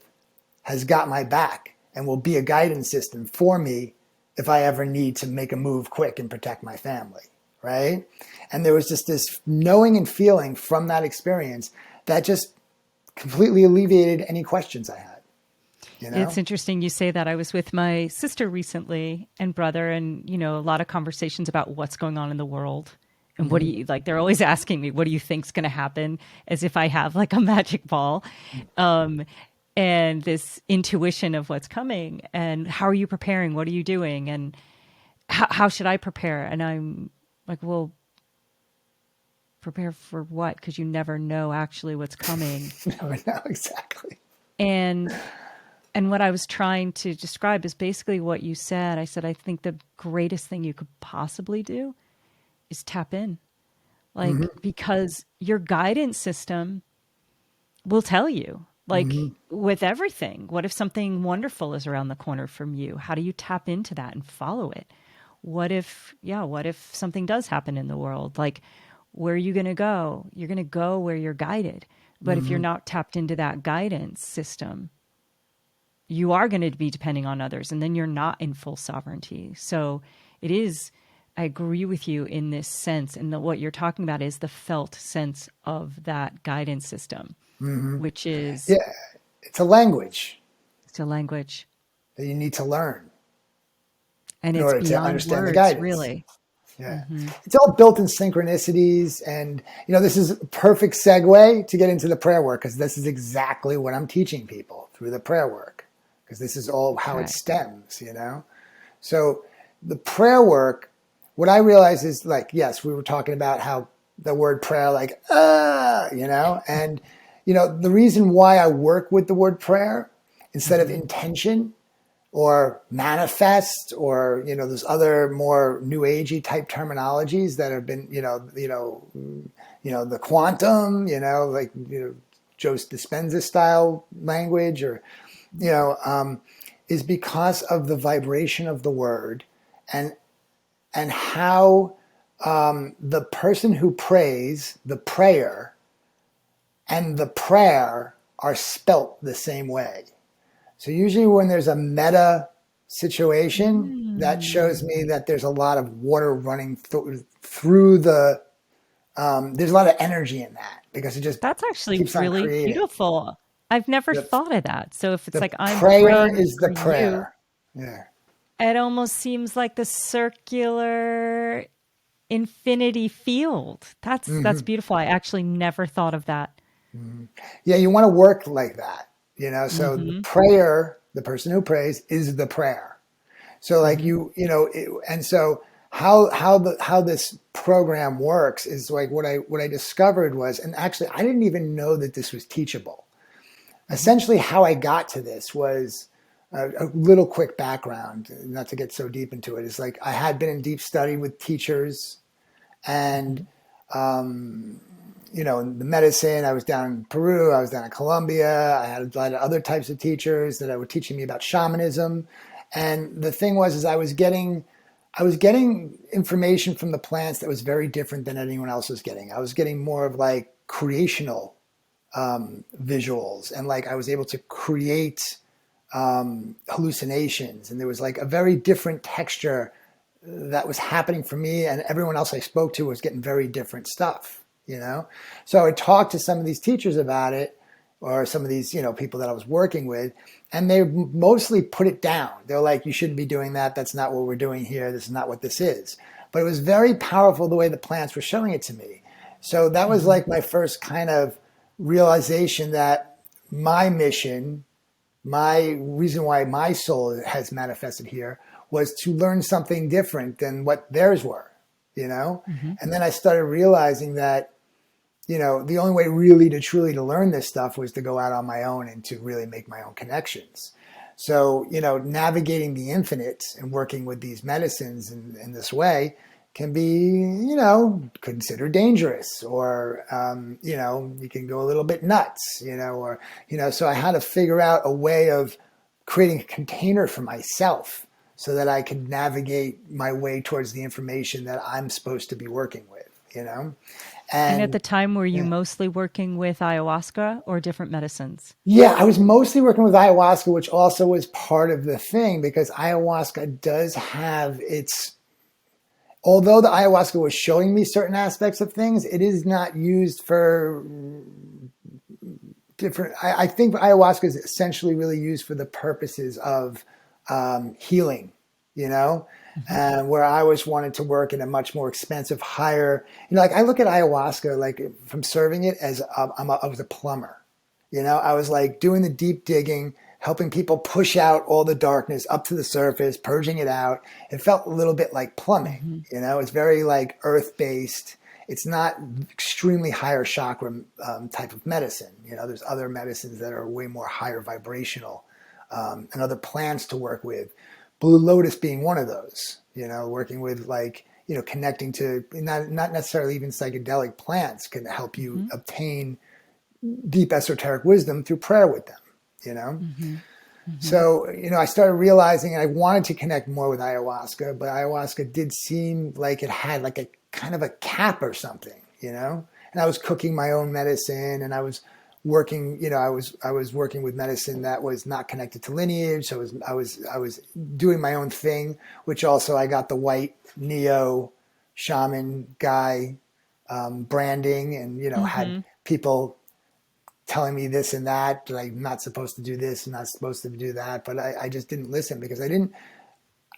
S2: has got my back and will be a guidance system for me if I ever need to make a move quick and protect my family, right? And there was just this knowing and feeling from that experience that just completely alleviated any questions I had.
S1: It's interesting you say that. I was with my sister recently and brother, and a lot of conversations about what's going on in the world. And what do you like? They're always asking me, what do you think's going to happen? As if I have like a magic ball. And this intuition of what's coming, and how are you preparing? What are you doing? And how should I prepare? And I'm like, well, prepare for what? Because you never know actually what's coming.
S2: Never know, exactly.
S1: And what I was trying to describe is basically what you said. I said, I think the greatest thing you could possibly do is tap in. Like, because your guidance system will tell you, like with everything, what if something wonderful is around the corner from you? How do you tap into that and follow it? What if something does happen in the world? Like, where are you going to go? You're going to go where you're guided. But if you're not tapped into that guidance system, you are going to be depending on others, and then you're not in full sovereignty. So it is, I agree with you in this sense. And what you're talking about is the felt sense of that guidance system, which is...
S2: Yeah, it's a language.
S1: It's a language.
S2: That you need to learn.
S1: And
S2: in
S1: it's
S2: order
S1: beyond
S2: to understand
S1: words,
S2: the guidance.
S1: really.
S2: Yeah. It's all built in synchronicities. And, this is a perfect segue to get into the prayer work, because this is exactly what I'm teaching people through the prayer work, because this is all how it stems, So the prayer work, what I realized is like, yes, we were talking about how the word prayer, like, and, the reason why I work with the word prayer instead of intention or manifest, or those other more new agey type terminologies that have been the quantum, Joe Dispenza style language, or is because of the vibration of the word, and how the person who prays, the prayer and the prayer are spelt the same way. So usually when there's a meta situation, that shows me that there's a lot of water running through the, there's a lot of energy in that, because it just
S1: That's actually
S2: keeps on
S1: really
S2: creating.
S1: beautiful. I've never thought of that. So if it's like I'm
S2: prayer
S1: praying
S2: is the
S1: for
S2: prayer.
S1: you,
S2: Yeah.
S1: it almost seems like the circular infinity field. That's beautiful. I actually never thought of that.
S2: Yeah, you want to work like that. So the prayer, the person who prays, is the prayer. So like and so how this program works is like what I discovered was, and actually I didn't even know that this was teachable. Essentially, how I got to this was a little quick background, not to get so deep into it. Is like I had been in deep study with teachers, and in the medicine, I was down in Peru, I was down in Colombia. I had a lot of other types of teachers that were teaching me about shamanism. And the thing was, I was getting information from the plants that was very different than anyone else was getting. I was getting more of like creational visuals, and like I was able to create hallucinations, and there was like a very different texture that was happening for me, and everyone else I spoke to was getting very different stuff, you know? So I talked to some of these teachers about it, or some of these, you know, people that I was working with, and they mostly put it down. They're like, you shouldn't be doing that. That's not what we're doing here. This is not what this is. But it was very powerful the way the plants were showing it to me. So that was like my first kind of realization that my mission, my reason why my soul has manifested here, was to learn something different than what theirs were, you know?
S1: Mm-hmm.
S2: And then I started realizing that, you know, the only way really to truly to learn this stuff was to go out on my own and to really make my own connections. So, you know, navigating the infinite and working with these medicines in this way can be, you know, considered dangerous, or, you know, you can go a little bit nuts, you know, or, you know, so I had to figure out a way of creating a container for myself so that I could navigate my way towards the information that I'm supposed to be working with, you know?
S1: And at the time, were you mostly working with ayahuasca or different medicines?
S2: Yeah, I was mostly working with ayahuasca, which also was part of the thing, because ayahuasca does have its, although the ayahuasca was showing me certain aspects of things, it is not used for different, I think ayahuasca is essentially really used for the purposes of healing, you know, and where I always wanted to work in a much more expensive, higher, you know, like I look at ayahuasca, like from serving it as I was a plumber, you know, I was like doing the deep digging, helping people push out all the darkness up to the surface, purging it out. It felt a little bit like plumbing, you know, it's very like earth-based. It's not extremely higher chakra type of medicine. You know, there's other medicines that are way more higher vibrational, and other plants to work with. Blue lotus being one of those, you know, working with like, you know, connecting to not necessarily even psychedelic plants can help you obtain deep esoteric wisdom through prayer with them, you know? So, you know, I started realizing I wanted to connect more with ayahuasca, but ayahuasca did seem like it had like a kind of a cap or something, you know? And I was cooking my own medicine, and I was working, you know, I was working with medicine that was not connected to lineage. So I was doing my own thing, which also I got the white neo shaman guy branding, and, you know, had people telling me this and that I'm not supposed to do this and not supposed to do that. But I just didn't listen, because I didn't,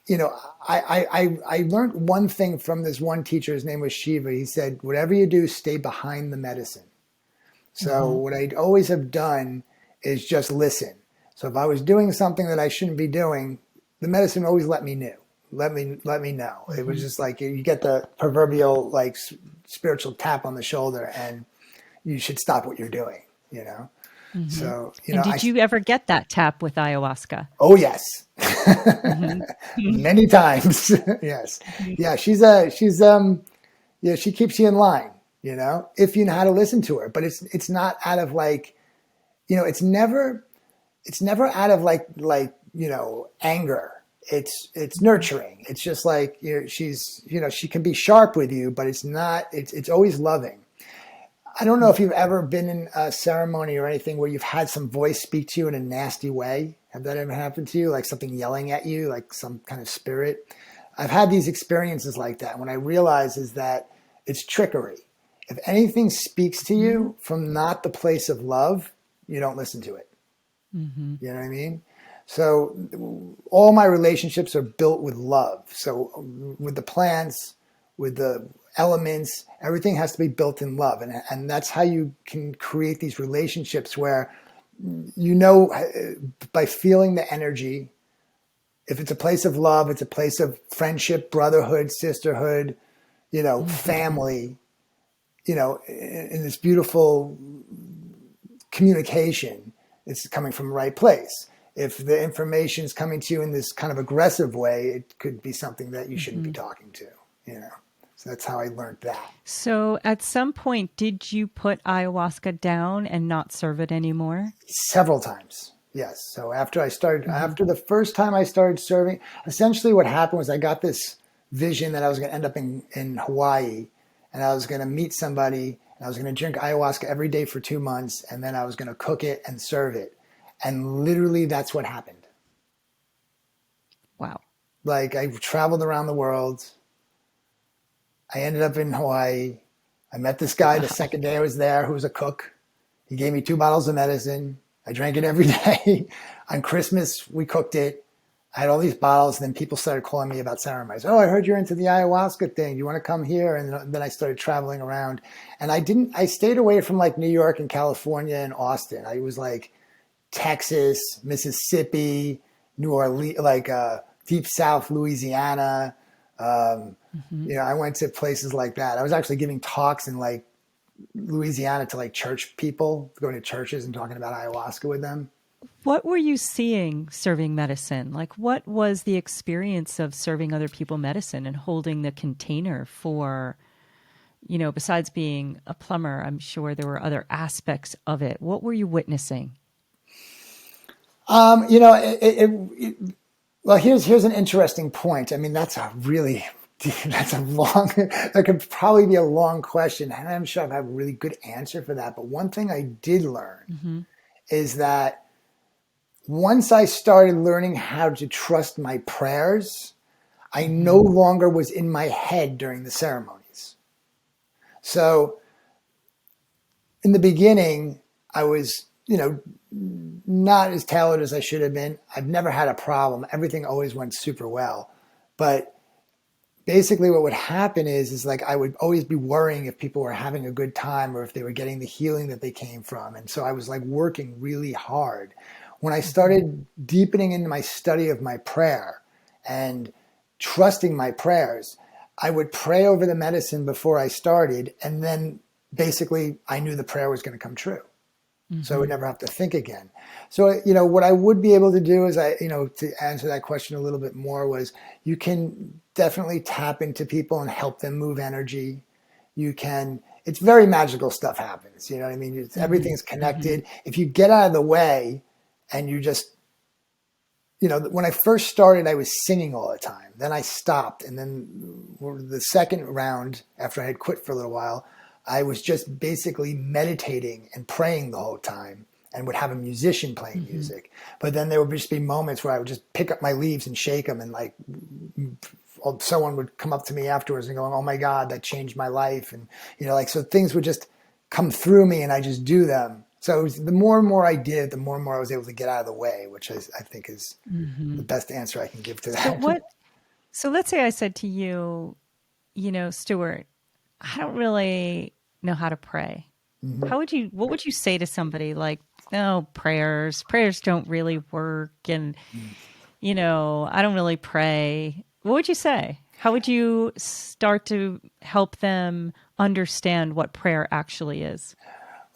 S2: you know, I learned one thing from this one teacher. His name was Shiva. He said, whatever you do, stay behind the medicine. So what I'd always have done is just listen. So if I was doing something that I shouldn't be doing, the medicine always let me know. Let me know. It was just like you get the proverbial like spiritual tap on the shoulder, and you should stop what you're doing, you know? So, you know,
S1: And did you ever get that tap with ayahuasca?
S2: Oh, yes. Many times. Yes. Yeah. Yeah, she keeps you in line, you know, if you know how to listen to her, but it's not out of like, you know, it's never out of like, you know, anger. It's nurturing. It's just like, she's, you know, she can be sharp with you, but it's always loving. I don't know if you've ever been in a ceremony or anything where you've had some voice speak to you in a nasty way. Have that ever happened to you? Like something yelling at you, like some kind of spirit? I've had these experiences like that. When I realize is that it's trickery. If anything speaks to you from not the place of love, you don't listen to it. You know what I mean? So all my relationships are built with love. So with the plants, with the elements, everything has to be built in love. And that's how you can create these relationships where, you know, by feeling the energy, if it's a place of love, it's a place of friendship, brotherhood, sisterhood, you know, family, you know, in this beautiful communication, it's coming from the right place. If the information is coming to you in this kind of aggressive way, it could be something that you shouldn't be talking to, you know. So that's how I learned that.
S1: So at some point, did you put ayahuasca down and not serve it anymore?
S2: Several times, yes. So after the first time I started serving, essentially what happened was I got this vision that I was going to end up in Hawaii, and I was going to meet somebody, and I was going to drink ayahuasca every day for 2 months, and then I was going to cook it and serve it. And literally that's what happened.
S1: Wow.
S2: Like, I traveled around the world. I ended up in Hawaii. I met this guy the second day I was there who was a cook. He gave me 2 bottles of medicine. I drank it every day. On Christmas, we cooked it. I had all these bottles, and then people started calling me about ceremonies. Oh, I heard you're into the ayahuasca thing. Do you want to come here? And then I started traveling around. And I stayed away from like New York and California and Austin. I was like Texas, Mississippi, New Orleans, like deep South Louisiana. I went to places like that. I was actually giving talks in like Louisiana to like church people, going to churches and talking about ayahuasca with them.
S1: What were you seeing serving medicine? Like, what was the experience of serving other people medicine and holding the container for, besides being a plumber, I'm sure there were other aspects of it. What were you witnessing?
S2: Well, here's an interesting point. I mean, that's a long, that could probably be a long question. And I'm sure I have a really good answer for that. But one thing I did learn is that once I started learning how to trust my prayers, I no longer was in my head during the ceremonies. So in the beginning, I was, not as tailored as I should have been. I've never had a problem. Everything always went super well. But basically what would happen is like I would always be worrying if people were having a good time or if they were getting the healing that they came from. And so I was like working really hard. When I started deepening into my study of my prayer and trusting my prayers, I would pray over the medicine before I started, and then basically I knew the prayer was going to come true. So I would never have to think again. So, what I would be able to do is to answer that question a little bit more was you can definitely tap into people and help them move energy. It's very magical stuff happens. You know what I mean? Everything's connected. If you get out of the way and you just, when I first started, I was singing all the time. Then I stopped. And then the second round, after I had quit for a little while, I was just basically meditating and praying the whole time and would have a musician playing music. But then there would just be moments where I would just pick up my leaves and shake them, and like someone would come up to me afterwards and going, oh my God, that changed my life. And, so things would just come through me and I just do them. So the more and more I did, the more and more I was able to get out of the way, which I think is the best answer I can give to that.
S1: So let's say I said to you, Stuart, I don't really know how to pray. What would you say to somebody like, no, prayers don't really work. And, I don't really pray. What would you say? How would you start to help them understand what prayer actually is?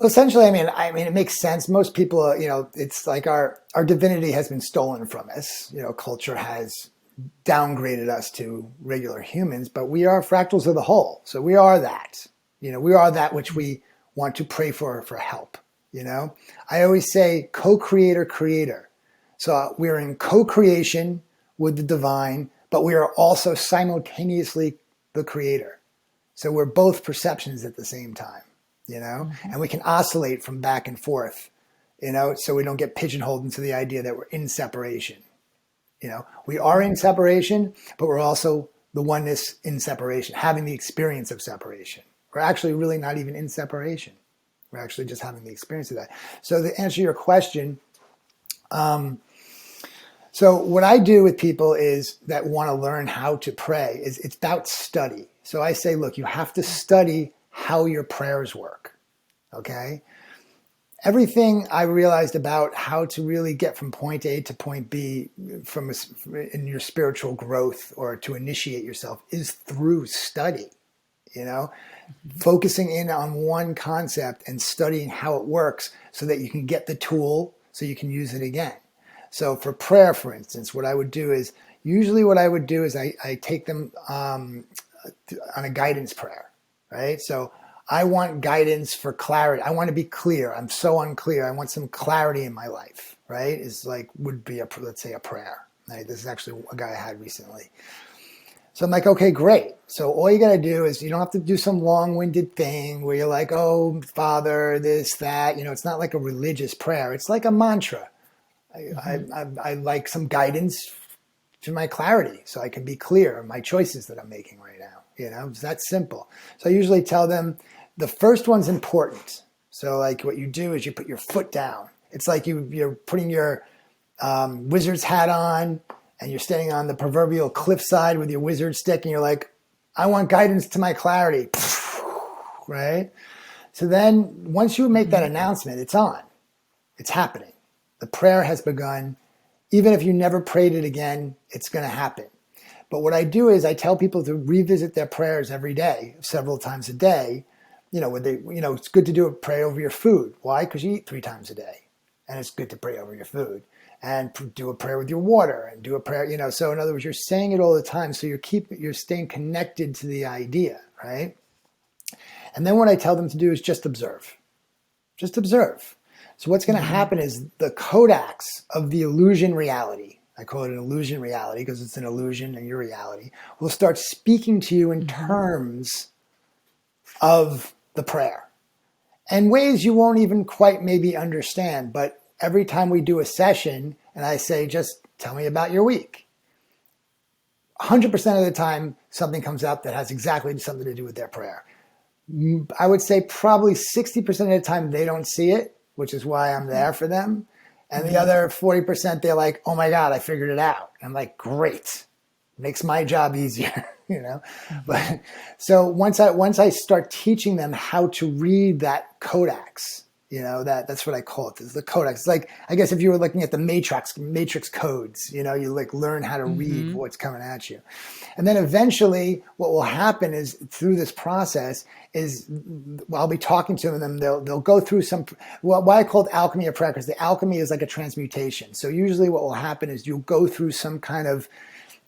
S2: Well, essentially, I mean, it makes sense. Most people, it's like our divinity has been stolen from us. Culture has downgraded us to regular humans, but we are fractals of the whole. So we are that. We are that which we want to pray for help. I always say co-creator, creator. So we're in co-creation with the divine, but we are also simultaneously the creator. So we're both perceptions at the same time. And we can oscillate from back and forth, so we don't get pigeonholed into the idea that we're in separation. We are in separation, but we're also the oneness in separation, having the experience of separation. We're actually really not even in separation. We're actually just having the experience of that. So to answer your question, so what I do with people is that want to learn how to pray is it's about study. So I say, look, you have to study how your prayers work, okay? Everything I realized about how to really get from point A to point B in your spiritual growth or to initiate yourself is through study, focusing in on one concept and studying how it works so that you can get the tool so you can use it again. So for prayer, for instance, what I would do is I take them on a guidance prayer. Right? So I want guidance for clarity. I want to be clear. I'm so unclear. I want some clarity in my life, right? Would be let's say a prayer. Right? This is actually a guy I had recently. So I'm like, okay, great. So all you got to do is you don't have to do some long-winded thing where you're like, oh, Father, this, that. It's not like a religious prayer. It's like a mantra.
S1: Mm-hmm.
S2: I like some guidance to my clarity so I can be clear on my choices that I'm making right now. It's that simple. So I usually tell them the first one's important. So like what you do is you put your foot down. It's like you're putting your wizard's hat on and you're standing on the proverbial cliffside with your wizard stick and you're like, I want guidance to my clarity. Right? So then once you make that announcement, it's on. It's happening. The prayer has begun. Even if you never prayed it again, it's going to happen. But what I do is I tell people to revisit their prayers every day, several times a day. It's good to do a prayer over your food. Why? Because you eat 3 times a day. And it's good to pray over your food. And do a prayer with your water and do a prayer, So in other words, you're saying it all the time. So you're staying connected to the idea, right? And then what I tell them to do is just observe. Just observe. So what's going to happen is the codex of the illusion reality, I call it an illusion reality because it's an illusion and your reality, will start speaking to you in terms of the prayer and ways you won't even quite maybe understand. But every time we do a session and I say, just tell me about your week, 100% of the time something comes up that has exactly something to do with their prayer. I would say probably 60% of the time they don't see it, which is why I'm there for them. And the other 40%, they're like, oh my God, I figured it out. I'm like, great. Makes my job easier, But so once I start teaching them how to read that codex, that's what I call it. It's the codex. It's like, I guess if you were looking at the matrix codes, you like learn how to read what's coming at you. And then eventually what will happen is through this process is I'll be talking to them. They'll go through why I called alchemy a prayer, because the alchemy is like a transmutation. So usually what will happen is you'll go through some kind of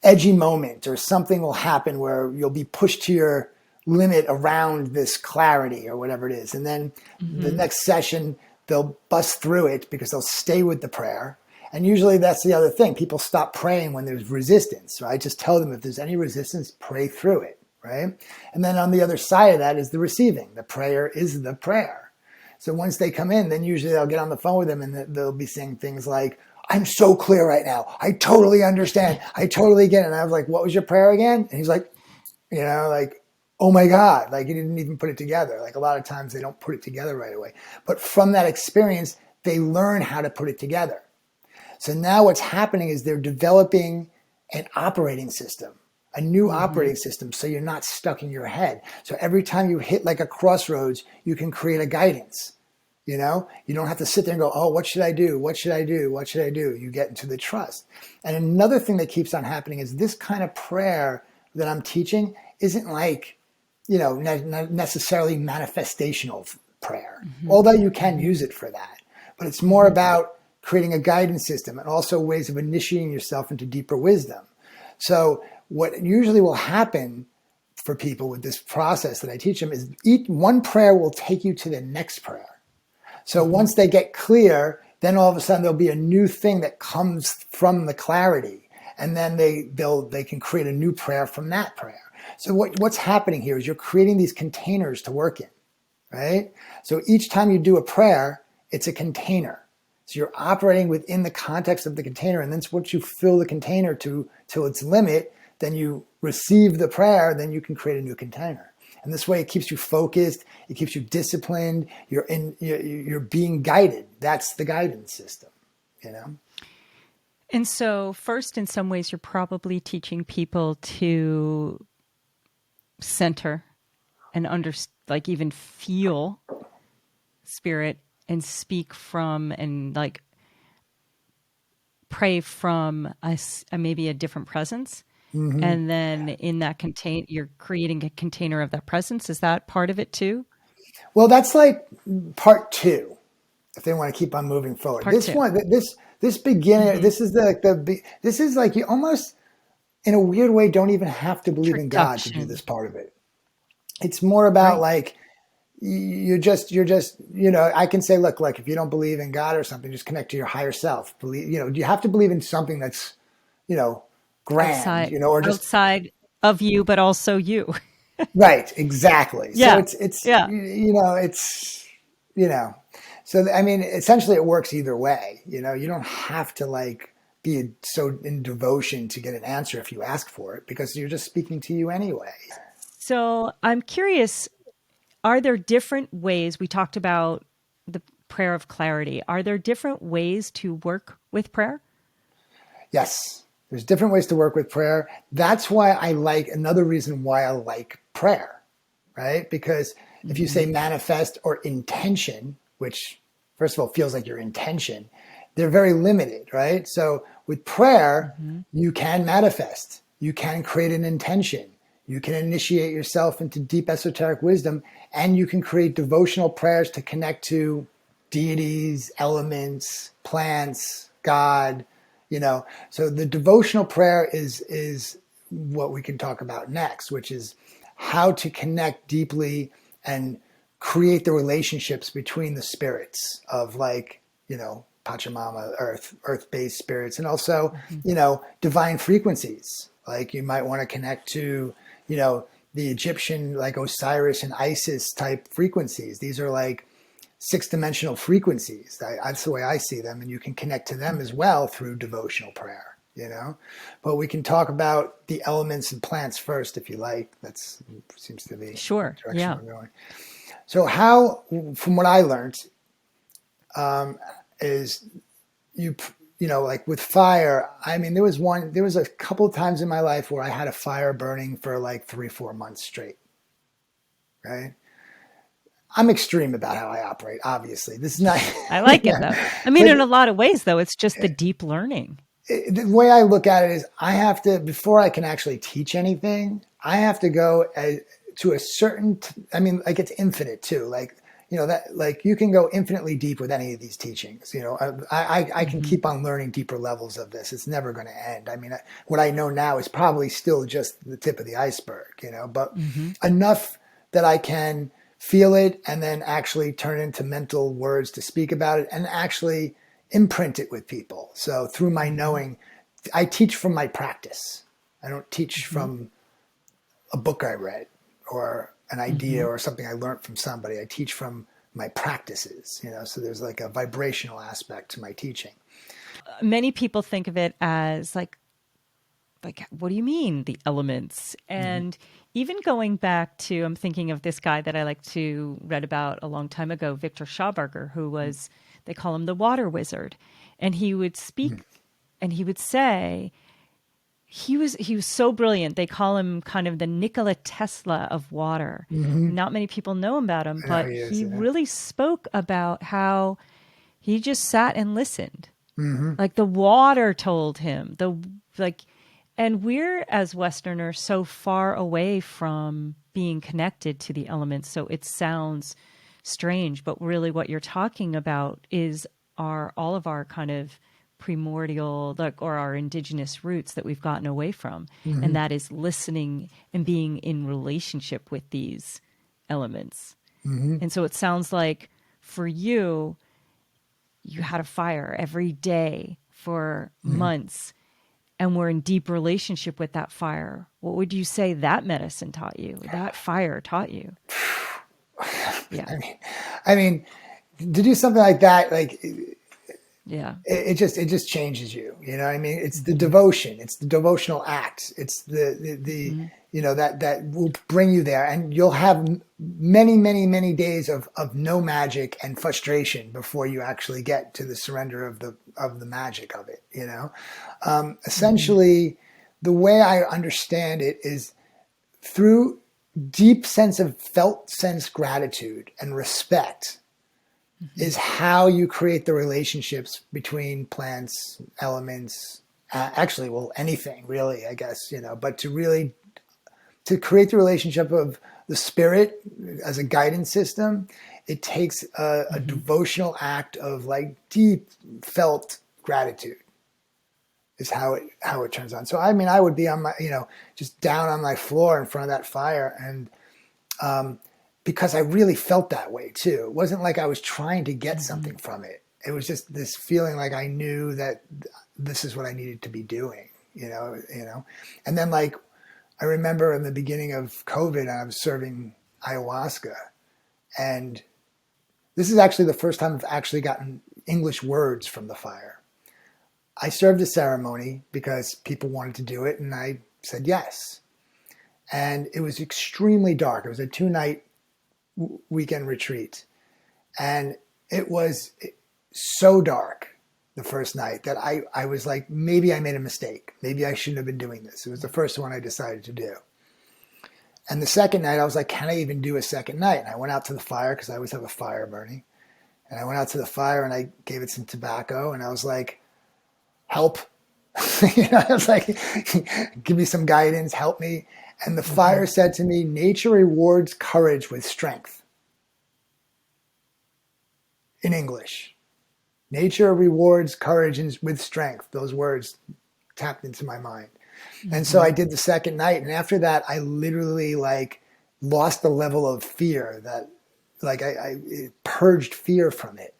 S2: edgy moment or something will happen where you'll be pushed to your limit around this clarity or whatever it is. And then the next session, they'll bust through it because they'll stay with the prayer. And usually that's the other thing. People stop praying when there's resistance, right? Just tell them if there's any resistance, pray through it, right? And then on the other side of that is the receiving. The prayer is the prayer. So once they come in, then usually I'll get on the phone with them and they'll be saying things like, I'm so clear right now. I totally understand. I totally get it. And I was like, what was your prayer again? And he's like, oh my God, like he didn't even put it together. Like a lot of times they don't put it together right away. But from that experience, they learn how to put it together. So now what's happening is they're developing an operating system, a new operating system. So you're not stuck in your head. So every time you hit like a crossroads, you can create a guidance. You don't have to sit there and go, oh, what should I do? What should I do? What should I do? You get into the trust. And another thing that keeps on happening is this kind of prayer that I'm teaching isn't like, not necessarily manifestational prayer, although you can use it for that. But it's more about creating a guidance system and also ways of initiating yourself into deeper wisdom. So what usually will happen for people with this process that I teach them is one prayer will take you to the next prayer. So once they get clear, then all of a sudden there'll be a new thing that comes from the clarity. And then they can create a new prayer from that prayer. So what's happening here is you're creating these containers to work in, right? So each time you do a prayer, it's a container. So you're operating within the context of the container. And then once you fill the container till its limit, then you receive the prayer, then you can create a new container. And this way it keeps you focused, it keeps you disciplined, you're being guided. That's the guidance system,
S1: And so first, in some ways, you're probably teaching people to center and even feel spirit and speak from and like pray from maybe a different presence. And then in that you're creating a container of that presence. Is that part of it too?
S2: Well, that's like part 2, if they want to keep on moving forward. This beginning, this is like you almost, in a weird way, don't even have to believe in God to do this part of it. It's more about like, you're just, I can say, look, like if you don't believe in God or something, just connect to your higher self. Believe, you have to believe in something that's, grand,
S1: outside,
S2: or just
S1: outside of you, but also you.
S2: Right, exactly. So
S1: Yeah.
S2: it's
S1: Yeah.
S2: it's you know. So I mean, essentially, it works either way. You don't have to like be so in devotion to get an answer if you ask for it because you're just speaking to you anyway.
S1: So I'm curious, are there different ways? We talked about the prayer of clarity. Are there different ways to work with prayer?
S2: Yes, there's different ways to work with prayer. That's why another reason why I like prayer, right? Because if you say
S1: Hmm.
S2: manifest or intention, which first of all feels like your intention, they're very limited, right? So with prayer,
S1: Hmm.
S2: you can manifest, you can create an intention, you can initiate yourself into deep esoteric wisdom, and you can create devotional prayers to connect to deities, elements, plants, God, so the devotional prayer is what we can talk about next, which is how to connect deeply and create the relationships between the spirits of Pachamama, earth-based spirits, and also,
S1: Hmm.
S2: divine frequencies. Like you might want to connect to, the Egyptian, like Osiris and Isis type frequencies. These are like six-dimensional frequencies. That's the way I see them, and you can connect to them as well through devotional prayer. But we can talk about the elements and plants first, if you like. That seems to be the
S1: Sure.
S2: direction
S1: Yeah.
S2: we're going. So, how, from what I learned, is you like with fire. I mean, there was a couple of times in my life where I had a fire burning for like 3-4 months straight. Right. I'm extreme about how I operate. Obviously, this is not.
S1: I like it
S2: Yeah,
S1: though. I mean,
S2: but
S1: in a lot of ways, though, it's just the deep learning.
S2: the way I look at it is I have to, before I can actually teach anything, I have to go to a certain, I mean, like it's infinite too. Like, that like you can go infinitely deep with any of these teachings. I can
S1: Hmm.
S2: keep on learning deeper levels of this. It's never going to end. I mean, what I know now is probably still just the tip of the iceberg, but
S1: Hmm.
S2: enough that I can feel it and then actually turn into mental words to speak about it and actually imprint it with people. So through my
S1: Hmm.
S2: knowing, I teach from my practice. I don't teach
S1: Hmm.
S2: from a book I read or an idea
S1: Hmm.
S2: or something I learned from somebody. I teach from my practices, so there's like a vibrational aspect to my teaching.
S1: Many people think of it as like what do you mean the elements?
S2: Mm-hmm.
S1: And even going back to, I'm thinking of this guy that I like to read about a long time ago, Victor Schauberger, who was, they call him the water wizard, and he would speak and he would say he was so brilliant. They call him kind of the Nikola Tesla of water.
S2: Mm-hmm.
S1: Not many people know about him,
S2: I know
S1: but
S2: he is.
S1: he
S2: Yeah.
S1: really spoke about how he just sat and listened.
S2: Mm-hmm.
S1: Like the water told him, like, and we're as Westerners so far away from being connected to the elements. So it sounds strange, but really what you're talking about is all of our kind of primordial, like, or our indigenous roots that we've gotten away from. And
S2: Mm-hmm.
S1: that is listening and being in relationship with these elements.
S2: Mm-hmm.
S1: And so it sounds like for you, you had a fire every day for
S2: Mm-hmm.
S1: months and were in deep relationship with that fire. What would you say that medicine taught you? That fire taught you? Yeah.
S2: I mean, I mean, to do something like that, like
S1: Yeah.
S2: it just changes you. I mean, it's the
S1: Hmm.
S2: devotion, it's the devotional act, it's the
S1: Hmm.
S2: that will bring you there, and you'll have many days of no magic and frustration before you actually get to the surrender of the magic of it.
S1: Hmm.
S2: Essentially, the way I understand it is through deep sense of felt sense gratitude and respect
S1: Hmm.
S2: is how you create the relationships between plants, elements, actually, well, anything really, I guess, but to create the relationship of the spirit as a guidance system, it takes a
S1: Hmm.
S2: devotional act of like deep felt gratitude is how it turns on. So, I mean, I would be on my, just down on my floor in front of that fire and, because I really felt that way too. It wasn't like I was trying to get
S1: Hmm.
S2: something from it. It was just this feeling like I knew that this is what I needed to be doing, and then like I remember in the beginning of COVID, I was serving ayahuasca. And this is actually the first time I've actually gotten English words from the fire. I served a ceremony because people wanted to do it, and I said yes. And it was extremely dark. It was a 2-night weekend retreat. And it was so dark the first night that I was like, maybe I made a mistake. Maybe I shouldn't have been doing this. It was the first one I decided to do. And the second night, I was like, can I even do a second night? And I went out to the fire because I always have a fire burning. And I went out to the fire and I gave it some tobacco. And I was like, help. I was like, give me some guidance, help me. And the fire said to me, nature rewards courage with strength. In English. Nature rewards courage with strength. Those words tapped into my mind. And so I did the second night. And after that, I literally like lost the level of fear that like it purged fear from it,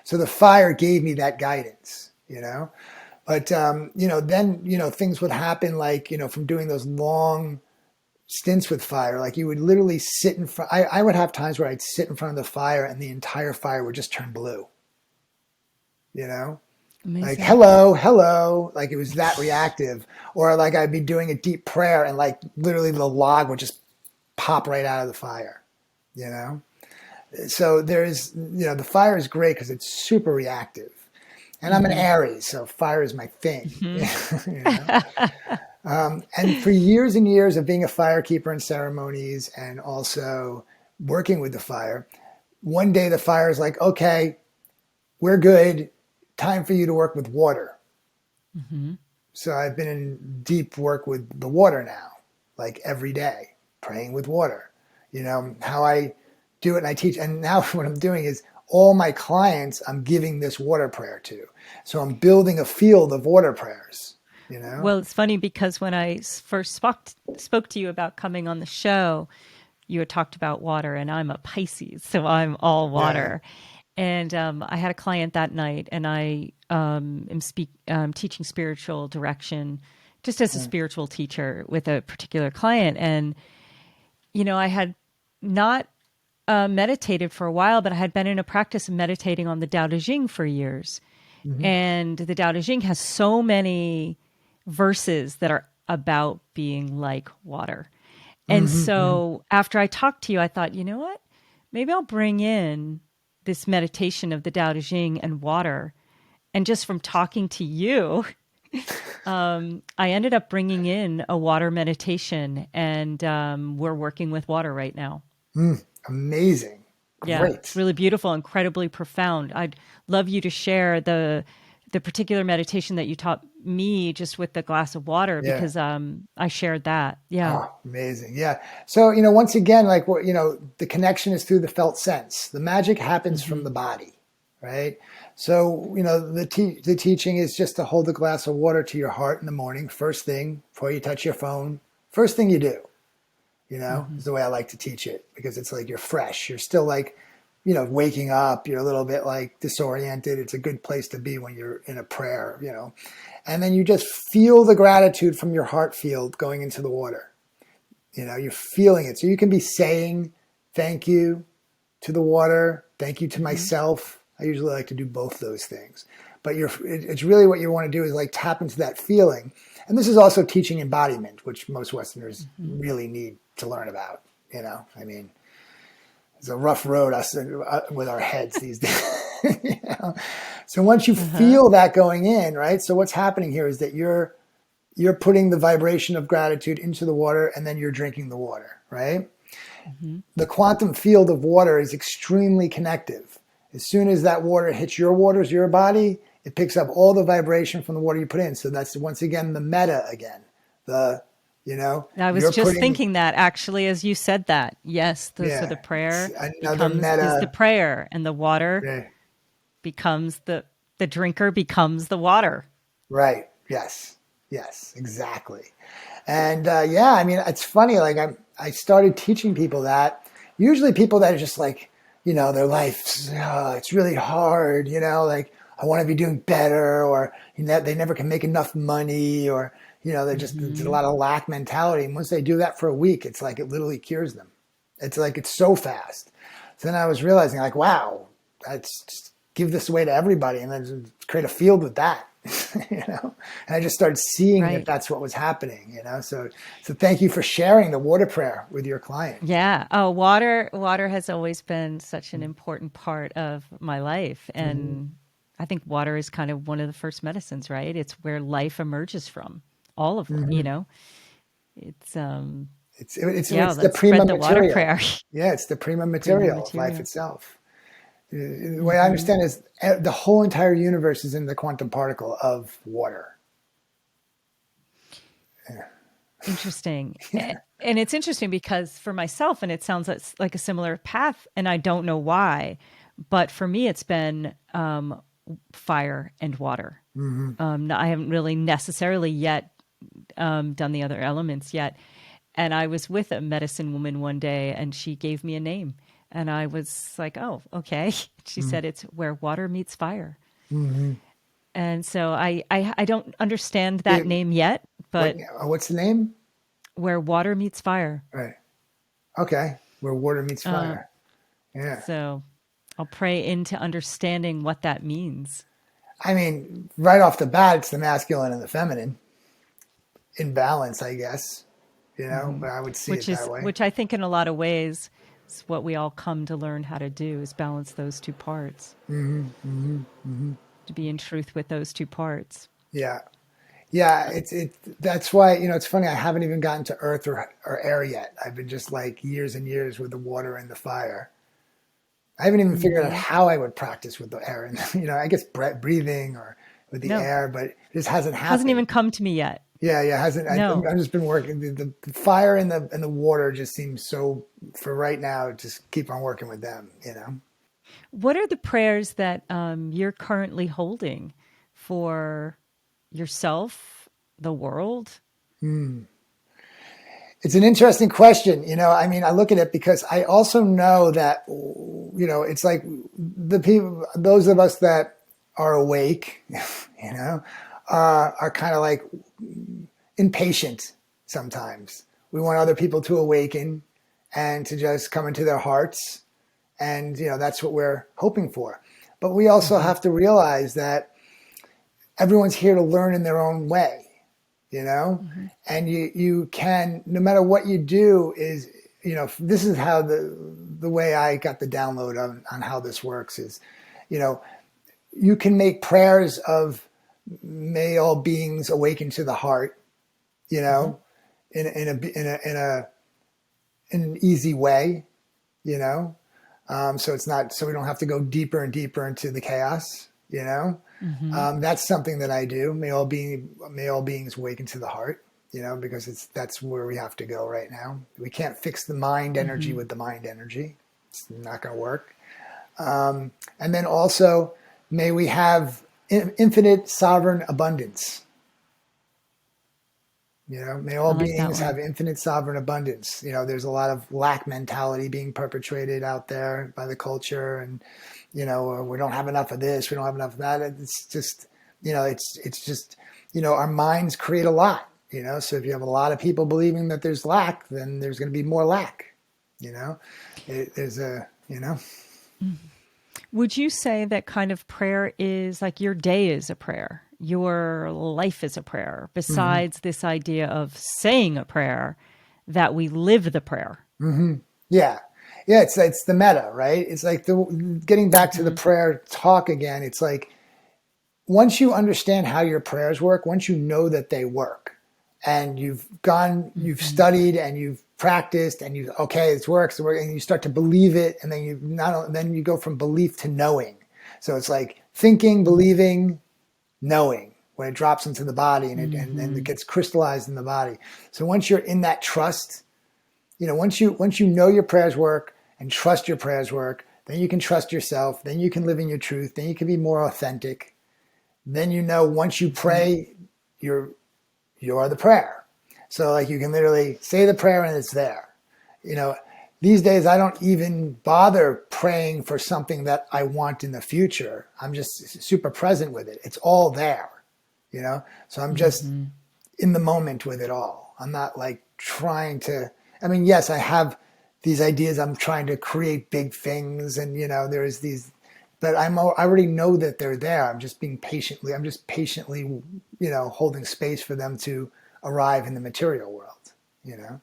S2: So the fire gave me that guidance, But, then, things would happen like, from doing those long stints with fire, like you would literally sit in front. I would have times where I'd sit in front of the fire and the entire fire would just turn blue, Amazing. Like, hello, like it was that reactive. Or like I'd be doing a deep prayer and like literally the log would just pop right out of the fire, So there's, the fire is great because it's super reactive. And I'm an Aries, so fire is my thing. And for years and years of being a firekeeper in ceremonies and also working with the fire, one day the fire is like, okay, we're good. Time for you to work with water. So I've been in deep work with the water now, like every day, praying with water. How I do it and I teach. And now what I'm doing is all my clients, I'm giving this water prayer to. So I'm building a field of water prayers,
S1: Well, it's funny because when I first spoke to you about coming on the show, you had talked about water, and I'm a Pisces, so I'm all water. Yeah. And I had a client that night, and I am teaching spiritual direction just as a spiritual teacher with a particular client. And, I had not meditated for a while, but I had been in a practice of meditating on the Tao Te Ching for years. And the Tao Te Ching has so many verses that are about being like water. And so after I talked to you, I thought, you know what? Maybe I'll bring in this meditation of the Tao Te Ching and water. And just from talking to you, I ended up bringing in a water meditation, and we're working with water right now.
S2: Amazing. Great.
S1: Yeah, it's really beautiful, incredibly profound. I'd love you to share the particular meditation that you taught me just with the glass of water, because I shared that. Yeah.
S2: Oh, amazing. Yeah. So, once again, like what, the connection is through the felt sense. The magic happens from the body, right? So, the teaching is just to hold a glass of water to your heart in the morning, first thing before you touch your phone, first thing you do, is the way I like to teach it, because it's like you're fresh. You're still like, waking up, you're a little bit like disoriented. It's a good place to be when you're in a prayer, and then you just feel the gratitude from your heart field going into the water. You're feeling it. So you can be saying thank you to the water, thank you to myself. I usually like to do both those things, but it's really what you want to do is like tap into that feeling. And this is also teaching embodiment, which most Westerners really need to learn about. It's a rough road with our heads these days. So once you feel that going in, right? So what's happening here is that you're putting the vibration of gratitude into the water, and then you're drinking the water, right? The quantum field of water is extremely connective. As soon as that water hits your waters, your body, it picks up all the vibration from the water you put in. So that's once again the meta again. I
S1: was just thinking that actually as you said that. Yes, so the prayer is the prayer, and the water becomes the drinker becomes the water.
S2: Right. Yes, exactly. And it's funny. Like I started teaching people that. Usually people that are just like, their life, it's really hard, like, I want to be doing better, or they never can make enough money, or they're just there's a lot of lack mentality. And once they do that for a week, it's like it literally cures them. It's like it's so fast. So then I was realizing, like, wow, let's just give this away to everybody, and then just create a field with that. And I just started seeing that that's what was happening. So thank you for sharing the water prayer with your client.
S1: Yeah. Oh, water has always been such an important part of my life, and I think water is kind of one of the first medicines, right? It's where life emerges from. All of it, It's
S2: it's
S1: let's
S2: the prima
S1: spread the water
S2: material.
S1: prayer.
S2: Yeah, it's the prima material of life itself. The way I understand it is the whole entire universe is in the quantum particle of water. Yeah.
S1: Interesting. And it's interesting because for myself, and it sounds like a similar path, and I don't know why, but for me, it's been fire and water. I haven't really necessarily yet done the other elements yet. And I was with a medicine woman one day, and she gave me a name. And I was like, oh, okay. She said it's where water meets fire. And so I don't understand that name yet, but
S2: what's the name?
S1: Where water meets fire.
S2: Right. Okay. Where water meets fire. Yeah.
S1: So I'll pray into understanding what that means.
S2: I mean, right off the bat, it's the masculine and the feminine in balance, I guess. But I would see it that way.
S1: Which I think in a lot of ways is what we all come to learn how to do, is balance those two parts. To be in truth with those two parts.
S2: Yeah. Yeah. That's why, it's funny. I haven't even gotten to earth or air yet. I've been just like years and years with the water and the fire. I haven't even figured out how I would practice with the air and, I guess breathing or with the air, but it just hasn't happened.
S1: Hasn't even come to me yet.
S2: Yeah, hasn't.
S1: No.
S2: I've just been working. The fire and the water just seems so. For right now, just keep on working with them.
S1: What are the prayers that you're currently holding for yourself, the world?
S2: It's an interesting question. I mean, I look at it because I also know that it's like the people, those of us that are awake, are kind of like impatient sometimes. We want other people to awaken and to just come into their hearts. And, that's what we're hoping for. But we also have to realize that everyone's here to learn in their own way, and you can, no matter what you do is, this is how the way I got the download on how this works is, you can make prayers of may all beings awaken to the heart, in an easy way, so it's not, so we don't have to go deeper and deeper into the chaos, that's something that I do. May all beings awaken to the heart, because that's where we have to go right now. We can't fix the mind energy with the mind energy. It's not going to work. And then also, may we have infinite sovereign abundance. May all beings have infinite sovereign abundance. There's a lot of lack mentality being perpetrated out there by the culture, and we don't have enough of this, we don't have enough of that. It's just, it's just, our minds create a lot. So if you have a lot of people believing that there's lack, then there's going to be more lack. There's a.
S1: Would you say that kind of prayer is like your day is a prayer? Your life is a prayer, besides this idea of saying a prayer, that we live the prayer.
S2: Yeah. It's the meta, right? It's like getting back to the prayer talk again. It's like, once you understand how your prayers work, once you know that they work, and you've studied and you've practiced and it works, and you start to believe it, and then you go from belief to knowing. So it's like thinking, believing, knowing, when it drops into the body and it gets crystallized in the body. So once you're in that trust, once you know your prayers work and trust your prayers work, then you can trust yourself, then you can live in your truth, then you can be more authentic. Then once you pray, you are the prayer. So like you can literally say the prayer and it's there. these days I don't even bother praying for something that I want in the future. I'm just super present with it. It's all there, you know? So I'm just in the moment with it all. I'm not like trying to, I mean, yes, I have these ideas. I'm trying to create big things and, you know, there's these, but I already know that they're there. I'm just patiently, you know, holding space for them to arrive in the material world, you know?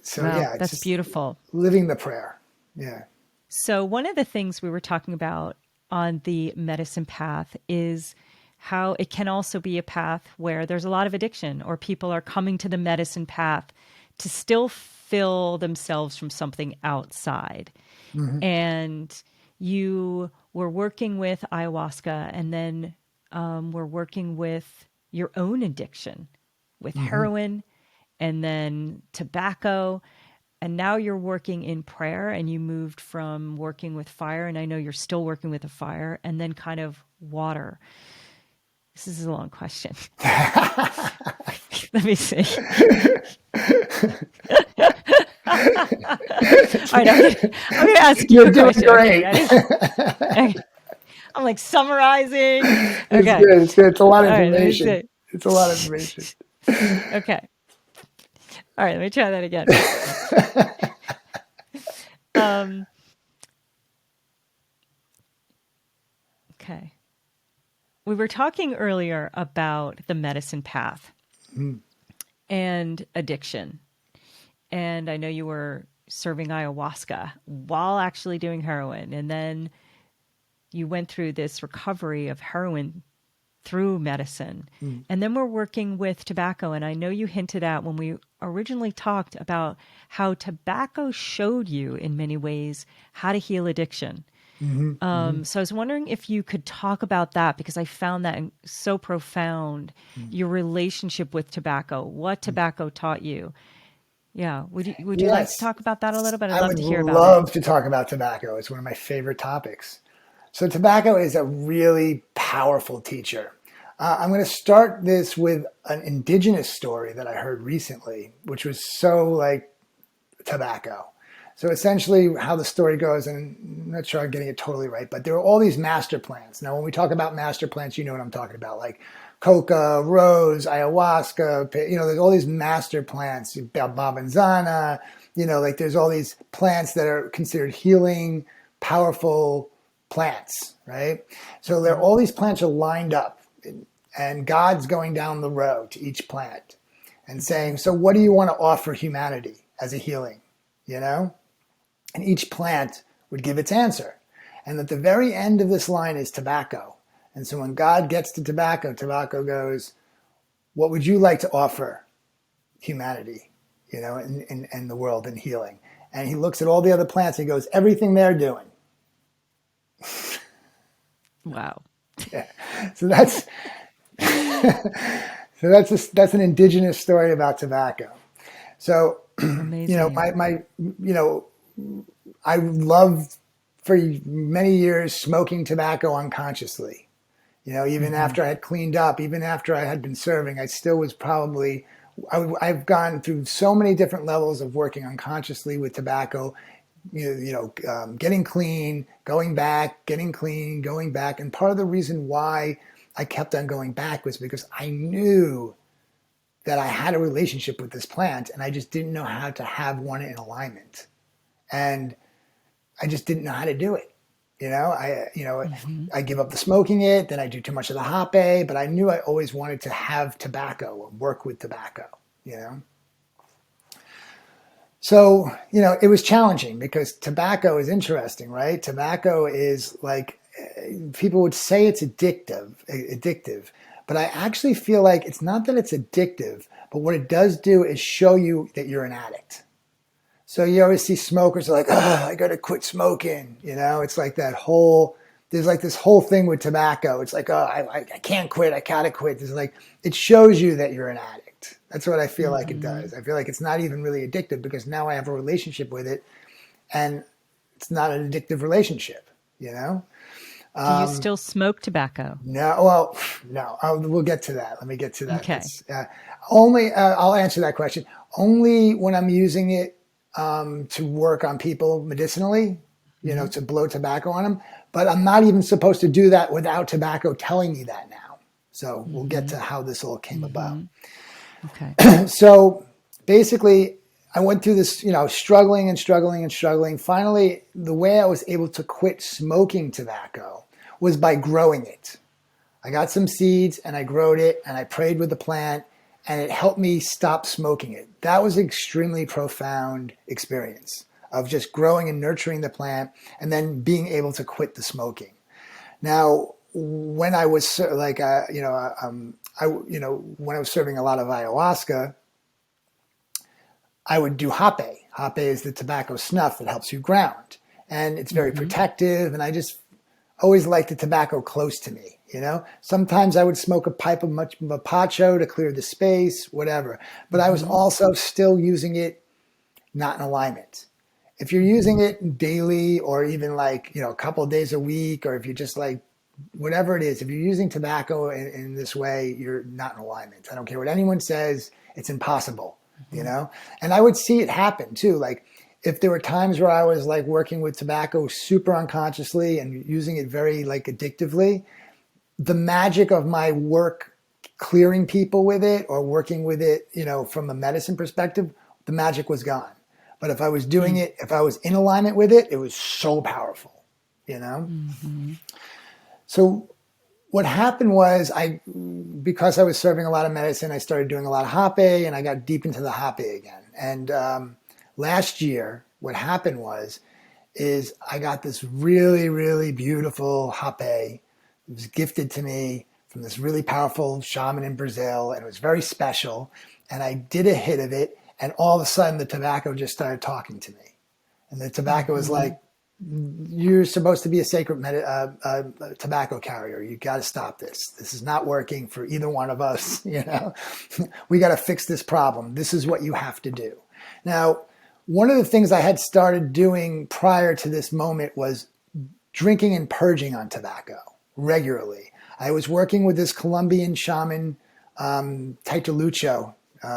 S2: So
S1: Wow,
S2: yeah, it's
S1: that's
S2: just
S1: beautiful.
S2: living the prayer. Yeah.
S1: So, one of the things we were talking about on the medicine path is how it can also be a path where there's a lot of addiction, or people are coming to the medicine path to still fill themselves from something outside.
S2: Mm-hmm.
S1: And you were working with ayahuasca, and then were working with your own addiction with
S2: Mm-hmm.
S1: heroin and then tobacco. And now you're working in prayer, and you moved from working with fire, and I know you're still working with a fire, and then kind of water. This is a long question. Let me see. All right, I'm gonna ask you
S2: You're
S1: a
S2: doing
S1: question.
S2: great.
S1: Okay, okay. I'm like summarizing.
S2: It's
S1: Okay.
S2: good. It's good. It's a lot
S1: All
S2: of
S1: right, let me
S2: information.
S1: see.
S2: It's a lot of information.
S1: Okay. All right, let me try that again. Um, okay. We were talking earlier about the medicine path
S2: Mm.
S1: and addiction. And I know you were serving ayahuasca while actually doing heroin. And then you went through this recovery of heroin through medicine.
S2: Mm.
S1: And then we're working with tobacco. And I know you hinted at when we originally talked about how tobacco showed you in many ways how to heal addiction.
S2: Mm-hmm. Mm-hmm.
S1: So I was wondering if you could talk about that, because I found that so profound, your relationship with tobacco, what tobacco taught you. Yeah. Would you like to
S2: Yes,
S1: talk about that a little bit? I'd
S2: I
S1: love
S2: would
S1: to hear about it.
S2: love to talk about tobacco. It's one of my favorite topics. So tobacco is a really powerful teacher. I'm going to start this with an indigenous story that I heard recently, which was so like tobacco. So essentially how the story goes, and I'm not sure I'm getting it totally right, but there are all these master plants. Now, when we talk about master plants, you know what I'm talking about, like coca, rose, ayahuasca, you know, there's all these master plants, babanzana, you know, like there's all these plants that are considered healing, powerful plants, right? So there, all these plants are lined up, and God's going down the road to each plant and saying, so what do you want to offer humanity as a healing, you know? And each plant would give its answer. And at the very end of this line is tobacco. And so when God gets to tobacco, tobacco goes, what would you like to offer humanity, you know, in the world in healing? And he looks at all the other plants and he goes, everything they're doing.
S1: Wow.
S2: Yeah. So that's that's an indigenous story about tobacco. So, you know,
S1: Amazing.
S2: you know, I loved for many years smoking tobacco unconsciously. You know, even after I had cleaned up, even after I had been serving, I still was probably, I've gone through so many different levels of working unconsciously with tobacco, getting clean, going back, getting clean, going back. And part of the reason why I kept on going back was because I knew that I had a relationship with this plant and I just didn't know how to have one in alignment. And I just didn't know how to do it. I give up the smoking it, then I do too much of the hape, but I knew I always wanted to have tobacco or work with tobacco, you know? So, you know, it was challenging because tobacco is interesting, right? Tobacco is like, people would say it's addictive, but I actually feel like it's not that it's addictive, but what it does do is show you that you're an addict. So you always see smokers are like, oh, I got to quit smoking. You know, it's like there's like this whole thing with tobacco. It's like, oh, I can't quit. I gotta quit. It's like, it shows you that you're an addict. That's what I feel like it does. I feel like it's not even really addictive because now I have a relationship with it and it's not an addictive relationship, you know?
S1: Do you still smoke tobacco?
S2: No, well, no, we'll get to that. Let me get to that.
S1: Okay.
S2: I'll answer that question. Only when I'm using it to work on people medicinally, to blow tobacco on them. But I'm not even supposed to do that without tobacco telling me that now. So we'll get to how this all came about.
S1: Okay.
S2: So basically, I went through this, struggling and struggling and struggling. Finally, the way I was able to quit smoking tobacco was by growing it. I got some seeds and I growed it and I prayed with the plant and it helped me stop smoking it. That was an extremely profound experience of just growing and nurturing the plant and then being able to quit the smoking. Now, when I was when I was serving a lot of ayahuasca, I would do hape. Hape is the tobacco snuff that helps you ground, and it's very protective. And I just always liked the tobacco close to me. Sometimes I would smoke a pipe of a pacho to clear the space, whatever. But I was also still using it not in alignment. If you're using it daily or even a couple of days a week, or if you just whatever it is, if you're using tobacco in this way, you're not in alignment. I don't care what anyone says, it's impossible, And I would see it happen too. If there were times where I was working with tobacco super unconsciously and using it very addictively, the magic of my work clearing people with it or working with it, from a medicine perspective, the magic was gone. But if I was doing it, if I was in alignment with it, it was so powerful, So what happened was because I was serving a lot of medicine, I started doing a lot of hape and I got deep into the hape again. And last year, what happened is I got this really, really beautiful hape. It was gifted to me from this really powerful shaman in Brazil, and it was very special. And I did a hit of it, and all of a sudden the tobacco just started talking to me. And the tobacco was like, you're supposed to be a sacred tobacco carrier. You got to stop this. This is not working for either one of us. We got to fix this problem. This is what you have to do. Now, one of the things I had started doing prior to this moment was drinking and purging on tobacco regularly. I was working with this Colombian shaman, Taita Lucho,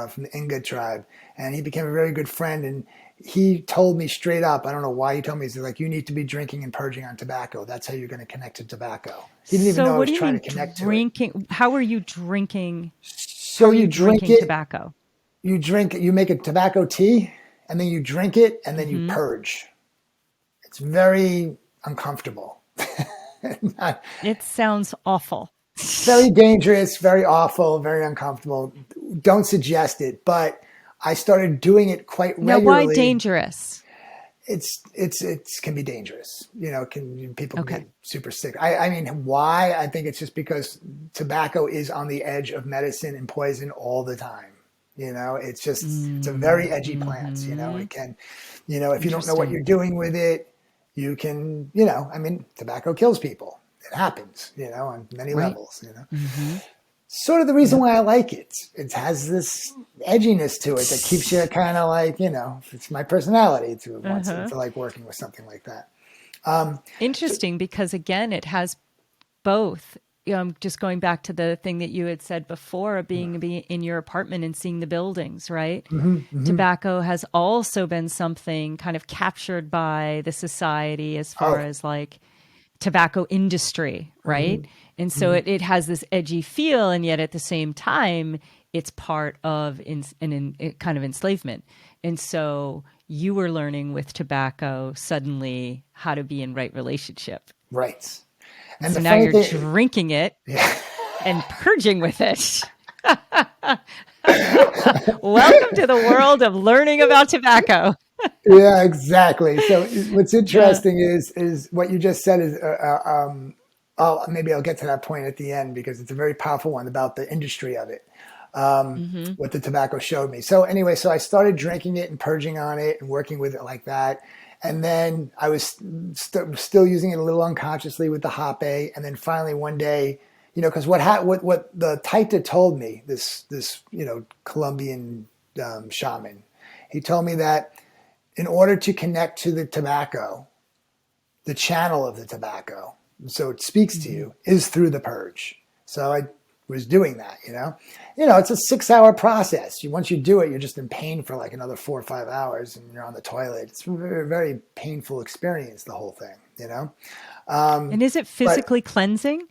S2: from the Inga tribe, and he became a very good friend. And he told me straight up, I don't know why he told me, he's you need to be drinking and purging on tobacco. That's how you're going to connect to tobacco. He didn't even know I was trying to connect to it.
S1: How are you drinking?
S2: So you drink it,
S1: tobacco.
S2: You make a tobacco tea, and then you drink it, and then you purge. It's very uncomfortable.
S1: It sounds awful.
S2: Very dangerous, very awful, very uncomfortable. Don't suggest it, but I started doing it quite regularly.
S1: Now, why dangerous?
S2: It can be dangerous. People can get super sick. I mean, why? I think it's just because tobacco is on the edge of medicine and poison all the time. It's a very edgy plant. It can, if you don't know what you're doing with it, you can, tobacco kills people. It happens, on many levels, Sort of the reason why I like it. It has this edginess to it that keeps you kind of it's my personality to want to like working with something like that.
S1: Interesting, because again, it has both. Just going back to the thing that you had said before, being in your apartment and seeing the buildings, right? Tobacco has also been something kind of captured by the society as far as tobacco industry, right? And so it has this edgy feel, and yet at the same time, it's part of kind of enslavement. And so you were learning with tobacco suddenly how to be in right relationship.
S2: Right.
S1: And so now you're drinking it and purging with it. Welcome to the world of learning about tobacco.
S2: Yeah, exactly. So what's interesting is what you just said is, maybe I'll get to that point at the end because it's a very powerful one about the industry of it, what the tobacco showed me. So anyway, so I started drinking it and purging on it and working with it like that. And then I was still using it a little unconsciously with the hape. And then finally one day, because what the Taita told me, this Colombian shaman, he told me that in order to connect to the tobacco, the channel of the tobacco, so it speaks to you, is through the purge. So I was doing that, it's a 6-hour process. Once you do it, you're just in pain for like another 4 or 5 hours and you're on the toilet. It's a very, very painful experience, the whole thing,
S1: And is it physically cleansing?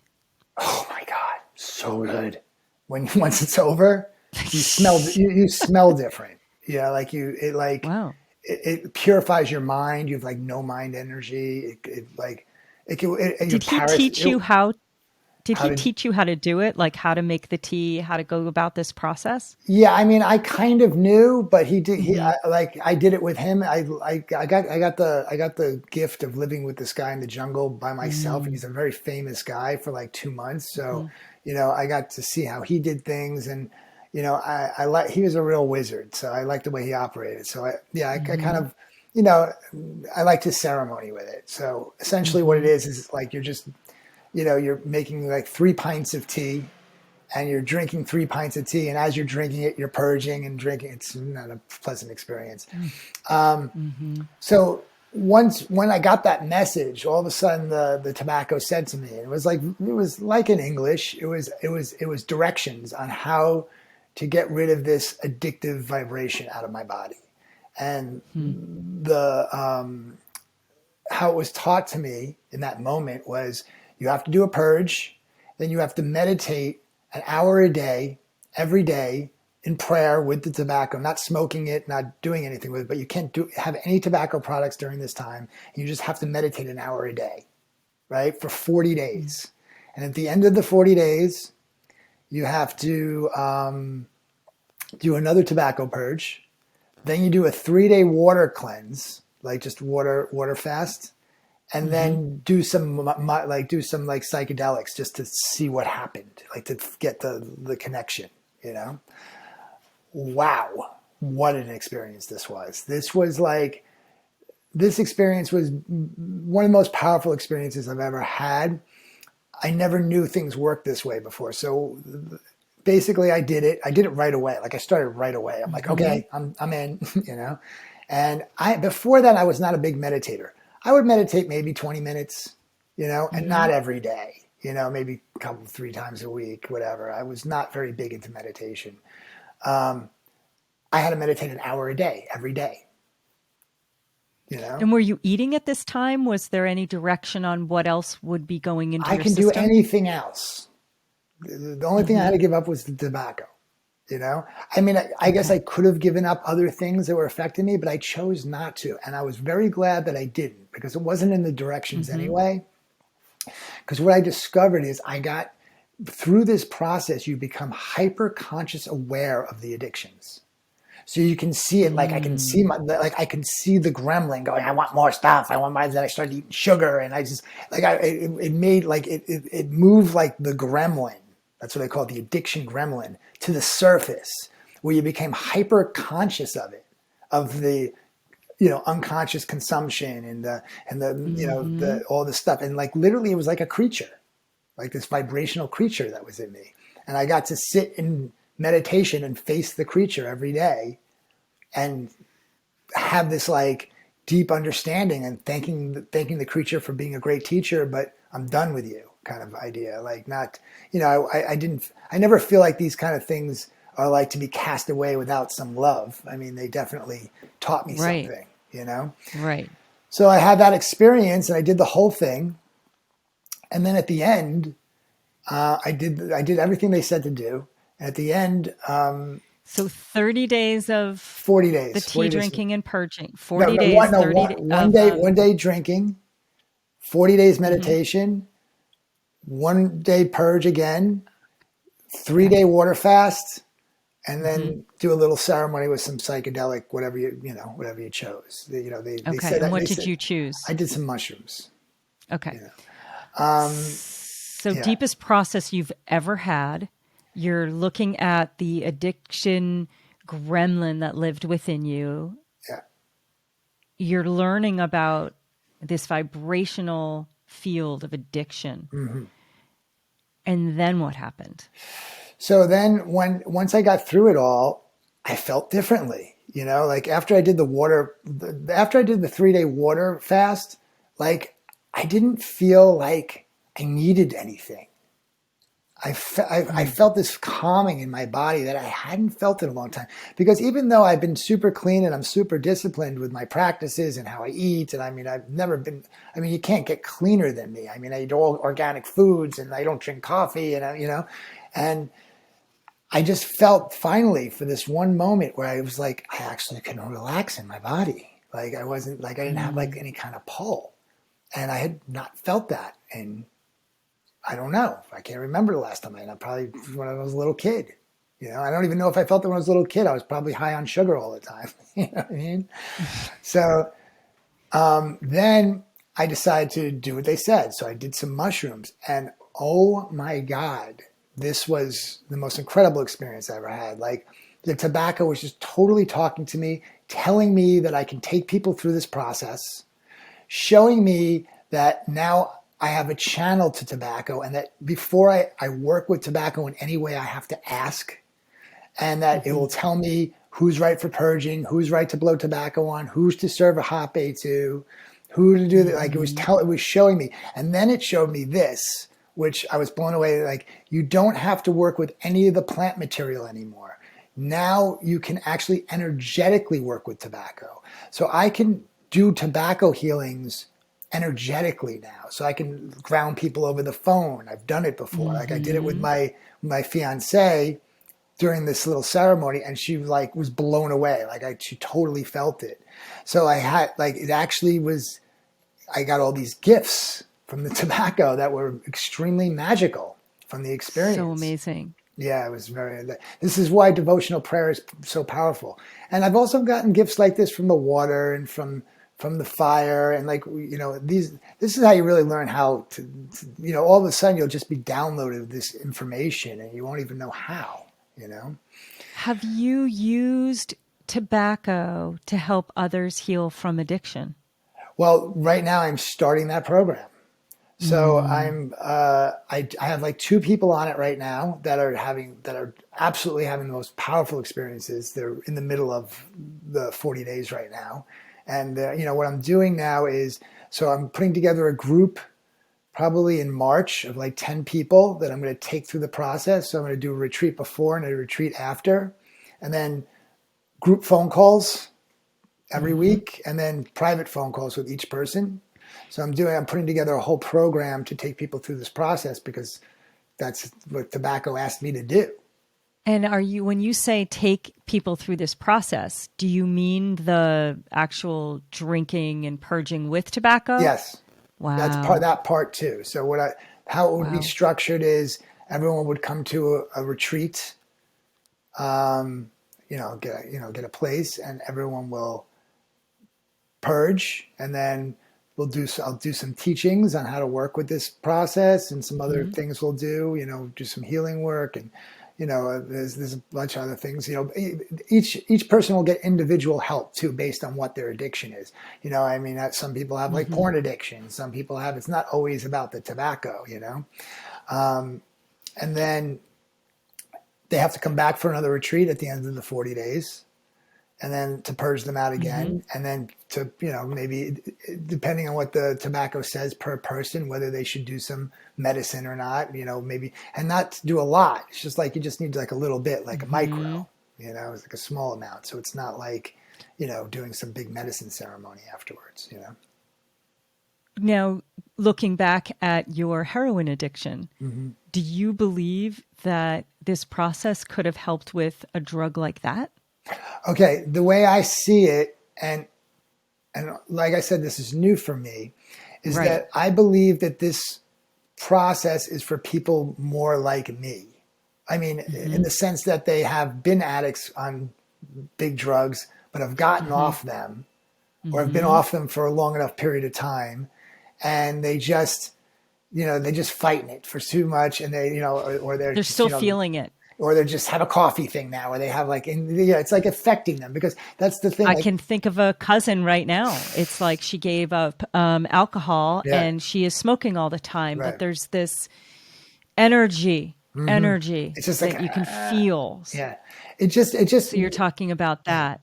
S2: Oh my God, so good. Once it's over, you smell different. Yeah,
S1: Wow.
S2: it purifies your mind. You have like no mind energy.
S1: Did he teach you how? Did
S2: how
S1: he
S2: to
S1: teach you how to do it? Like how to make the tea, how to go about this process?
S2: Yeah, I mean, I kind of knew, but he did.
S1: Mm-hmm.
S2: I did it with him. I got the gift of living with this guy in the jungle by myself, and he's a very famous guy for like 2 months. So, I got to see how he did things, and I like he was a real wizard. So I liked the way he operated. So I kind of, I liked his ceremony with it. So essentially, what it is like you're just, you're making like 3 pints of tea. And you're drinking 3 pints of tea, and as you're drinking it, you're purging and drinking. It's not a pleasant experience. So when I got that message, all of a sudden the tobacco said to me, it was like in English. It was directions on how to get rid of this addictive vibration out of my body, and the how it was taught to me in that moment was you have to do a purge, then you have to meditate an hour a day, every day, in prayer with the tobacco, not smoking it, not doing anything with it, but you can't have any tobacco products during this time. You just have to meditate an hour a day, right? For 40 days. And at the end of the 40 days, you have to do another tobacco purge. Then you do a 3-day water cleanse, like just water fast. And then do some psychedelics just to see what happened, like to get the connection, Wow, what an experience this was. This experience was one of the most powerful experiences I've ever had. I never knew things worked this way before. So basically I did it right away. Like I started right away. I'm like, okay, I'm in, And before that, I was not a big meditator. I would meditate maybe 20 minutes, and not every day, maybe a couple, 3 times a week, whatever. I was not very big into meditation. I had to meditate an hour a day, every day,
S1: And were you eating at this time? Was there any direction on what else would be going into
S2: I
S1: your
S2: can
S1: system?
S2: do anything else. The only thing I had to give up was the tobacco. I mean, I guess I could have given up other things that were affecting me, but I chose not to. And I was very glad that I didn't, because it wasn't in the directions anyway. Because what I discovered is through this process, you become hyper conscious aware of the addictions. So you can see it, like I can see I can see the gremlin going, I want more stuff. I want more. Then I started eating sugar, and I just it moved like the gremlin. That's what I call the addiction gremlin, to the surface, where you became hyper conscious of it, of the unconscious consumption and the all the stuff, and like literally it was like a creature, like this vibrational creature that was in me, and I got to sit in meditation and face the creature every day, and have this like deep understanding and thanking the creature for being a great teacher, but I'm done with you kind of idea. Like not, I never feel like these kind of things are like to be cast away without some love. I mean, they definitely taught me something,
S1: Right.
S2: So I had that experience and I did the whole thing. And then at the end, I did everything they said to do. And at the end,
S1: so 30 days of
S2: 40 days,
S1: the tea drinking and purging,
S2: 40
S1: days,
S2: one day drinking, 40 days meditation, 1 day purge again, 3-day water fast, and then do a little ceremony with some psychedelic, whatever you chose. They said,
S1: and what did you choose?
S2: I did some mushrooms.
S1: Okay. So deepest process you've ever had. You're looking at the addiction gremlin that lived within you.
S2: Yeah.
S1: You're learning about this vibrational field of addiction. And then what happened?
S2: So then once I got through it all, I felt differently, like after I did the 3-day water fast, like I didn't feel like I needed anything. I felt this calming in my body that I hadn't felt in a long time. Because even though I've been super clean and I'm super disciplined with my practices and how I eat, and I mean, you can't get cleaner than me. I mean, I eat all organic foods and I don't drink coffee and, and I just felt finally for this one moment where I was like, I actually can relax in my body. Like I wasn't like, I didn't have like any kind of pull, and I had not felt that. And I don't know. I can't remember the last time. Probably when I was a little kid. I don't even know if I felt it when I was a little kid. I was probably high on sugar all the time. You know what I mean? So then I decided to do what they said. So I did some mushrooms, and oh my God, this was the most incredible experience I ever had. Like the tobacco was just totally talking to me, telling me that I can take people through this process, showing me that now I have a channel to tobacco, and that before I work with tobacco in any way, I have to ask, and that it will tell me who's right for purging, who's right to blow tobacco on, who's to serve a hot bay to, who to do that. Like it was showing me. And then it showed me this, which I was blown away. Like you don't have to work with any of the plant material anymore. Now you can actually energetically work with tobacco. So I can do tobacco healings energetically now. So I can ground people over the phone. I've done it before. Like I did it with my fiance during this little ceremony, and she like was blown away. Like she totally felt it. So I had like, it actually was, I got all these gifts from the tobacco that were extremely magical from the experience.
S1: So amazing.
S2: Yeah, it was this is why devotional prayer is so powerful. And I've also gotten gifts like this from the water and from the fire, and like, this is how you really learn how to, all of a sudden you'll just be downloaded with this information and you won't even know how,
S1: Have you used tobacco to help others heal from addiction?
S2: Well, right now I'm starting that program. So I have like 2 people on it right now that are absolutely having the most powerful experiences. They're in the middle of the 40 days right now. And, what I'm doing now is, so I'm putting together a group probably in March of like 10 people that I'm going to take through the process. So I'm going to do a retreat before and a retreat after, and then group phone calls every week, and then private phone calls with each person. So I'm putting together a whole program to take people through this process, because that's what tobacco asked me to do.
S1: And when you say take people through this process, do you mean the actual drinking and purging with tobacco?
S2: Yes.
S1: Wow.
S2: That's that part too. So how it would be structured is everyone would come to a retreat, get a place, and everyone will purge, and then I'll do some teachings on how to work with this process, and some other things we'll do, do some healing work, and, there's a bunch of other things, each person will get individual help too, based on what their addiction is. Some people have like porn addiction. Some people have, it's not always about the tobacco, and then they have to come back for another retreat at the end of the 40 days. And then to purge them out again, and then to, maybe depending on what the tobacco says per person, whether they should do some medicine or not, maybe, and not do a lot. It's just like, you just need like a little bit, like a micro, it's like a small amount. So it's not like, doing some big medicine ceremony afterwards,
S1: Now, looking back at your heroin addiction, do you believe that this process could have helped with a drug like that?
S2: Okay, the way I see it, and like I said, this is new for me, is that I believe that this process is for people more like me. I mean, in the sense that they have been addicts on big drugs, but have gotten off them, or have been off them for a long enough period of time, and they just, they just fighting it for too much, and they, or they're just,
S1: still feeling it.
S2: Or they just have a coffee thing now, or they have like, it's like affecting them, because that's the thing.
S1: I can think of a cousin right now. It's like she gave up alcohol and she is smoking all the time, but there's this energy
S2: it's just
S1: that
S2: like,
S1: you can feel.
S2: Yeah. It just,
S1: So you're talking about that.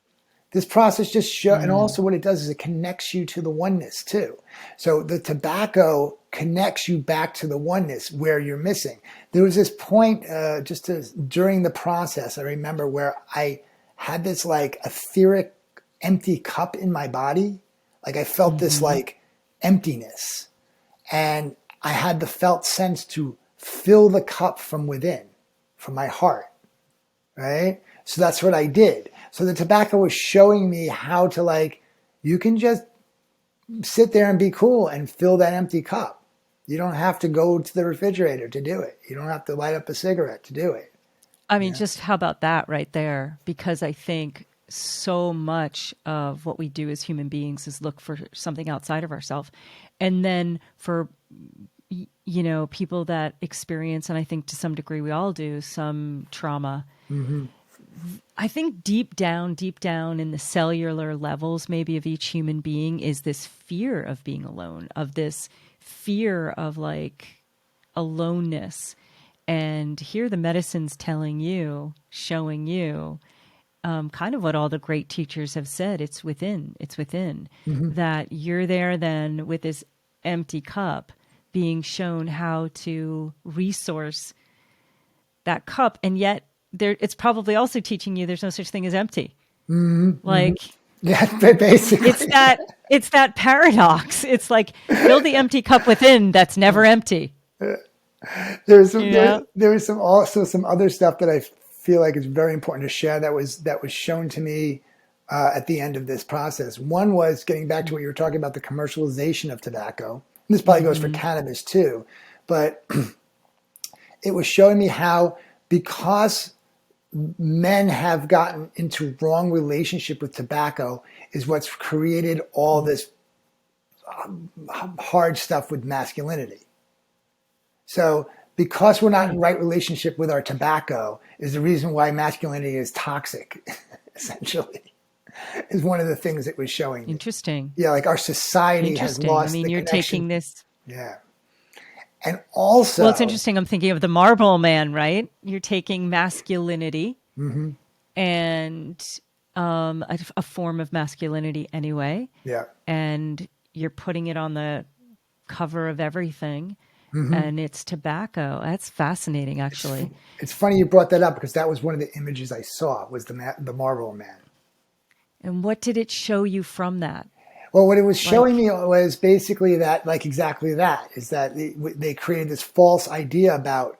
S2: This process just and also what it does is it connects you to the oneness too. So the tobacco connects you back to the oneness where you're missing. There was this point during the process, I remember, where I had this like etheric empty cup in my body. Like I felt this like emptiness, and I had the felt sense to fill the cup from within, from my heart, right? So that's what I did. So the tobacco was showing me how to, like, you can just sit there and be cool and fill that empty cup. You don't have to go to the refrigerator to do it. You don't have to light up a cigarette to do it.
S1: I mean, just how about that right there? Because I think so much of what we do as human beings is look for something outside of ourselves. And then for, you know, people that experience, and I think to some degree we all do, some trauma, I think deep down in the cellular levels maybe of each human being is this fear of being alone, of this fear of like aloneness. And here the medicine's telling you, showing you, kind of what all the great teachers have said. It's within, that you're there then with this empty cup being shown how to resource that cup. And yet it's probably also teaching you there's no such thing as empty. Like,
S2: yeah, basically
S1: it's that paradox. It's like fill the empty cup within that's never empty.
S2: There was also some other stuff that I feel like is very important to share that was shown to me at the end of this process. One was getting back to what you were talking about, the commercialization of tobacco. And this probably goes for cannabis too, but it was showing me how, because men have gotten into wrong relationship with tobacco, is what's created all this hard stuff with masculinity. So because we're not in right relationship with our tobacco is the reason why masculinity is toxic, essentially, is one of the things it was showing me.
S1: Interesting.
S2: Yeah, like our society has lost the
S1: you're
S2: connection.
S1: Taking this.
S2: Yeah. And also...
S1: Well, it's interesting. I'm thinking of the Marble Man, right? You're taking masculinity and a form of masculinity anyway.
S2: Yeah.
S1: And you're putting it on the cover of everything. And it's tobacco. That's fascinating, actually.
S2: It's funny you brought that up, because that was one of the images I saw, was the Marble Man.
S1: And what did it show you from that?
S2: Well, what it was showing me was basically that, like exactly that, is that they created this false idea about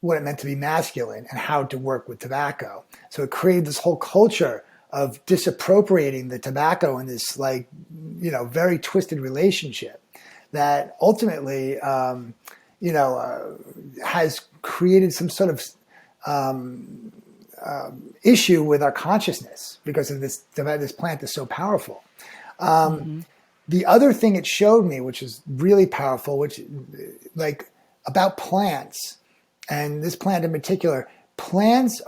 S2: what it meant to be masculine and how to work with tobacco. So it created this whole culture of disappropriating the tobacco in this, like, you know, very twisted relationship that ultimately, has created some sort of issue with our consciousness because of this plant is so powerful. The other thing it showed me, which is really powerful, which like about plants, and this plant in particular, plants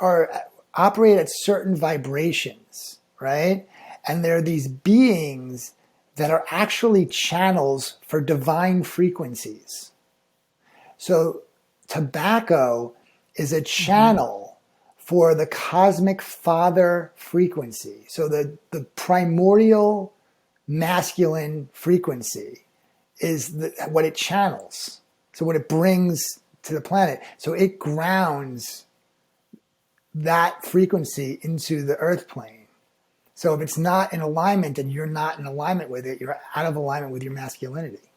S2: operate at certain vibrations, right? And there are these beings that are actually channels for divine frequencies. So tobacco is a channel for the cosmic father frequency. So the primordial masculine frequency is what it channels. So what it brings to the planet. So it grounds that frequency into the earth plane. So if it's not in alignment and you're not in alignment with it, you're out of alignment with your masculinity.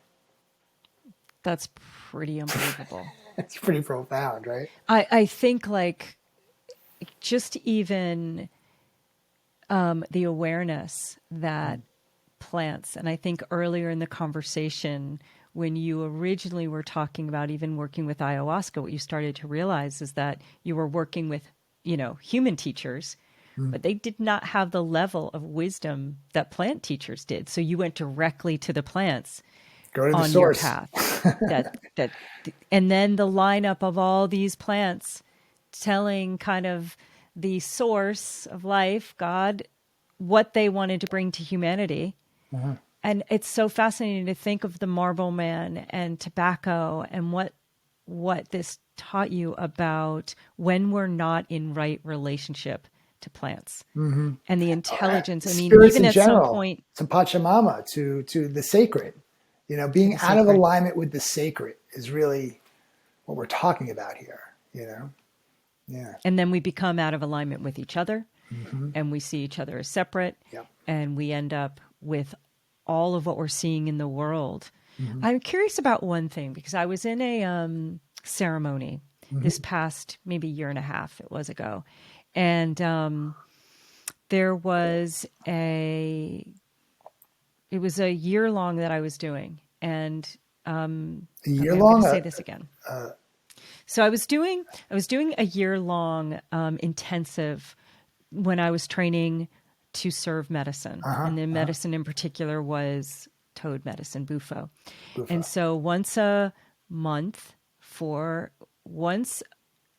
S1: That's pretty unbelievable.
S2: It's pretty profound, right?
S1: I think like just even the awareness that plants, and I think earlier in the conversation when you originally were talking about even working with ayahuasca, what you started to realize is that you were working with, you know, human teachers, but they did not have the level of wisdom that plant teachers did. So you went directly to the plants.
S2: Go to the
S1: on
S2: source.
S1: Your path. And then the lineup of all these plants telling kind of the source of life, God, what they wanted to bring to humanity. And it's so fascinating to think of the Marble Man and tobacco and what this taught you about when we're not in right relationship to plants and the intelligence. I mean,
S2: Spirits
S1: even
S2: in
S1: at
S2: general,
S1: some point,
S2: to Pachamama, to the sacred, Being
S1: the
S2: out of
S1: sacred.
S2: alignment with the sacred is really what we're talking about here, Yeah.
S1: And then we become out of alignment with each other,
S2: Mm-hmm.
S1: and we see each other as separate,
S2: Yep.
S1: and we end up with all of what we're seeing in the world.
S2: Mm-hmm.
S1: I'm curious about one thing, because I was in a ceremony this past maybe year and a half it was ago, and there was it was a year long that I was doing, and
S2: A
S1: okay,
S2: year
S1: I'm going
S2: long?
S1: to say this again. So I was doing a year long intensive when I was training to serve medicine, and the medicine in particular was toad medicine, bufo. And so once a month for once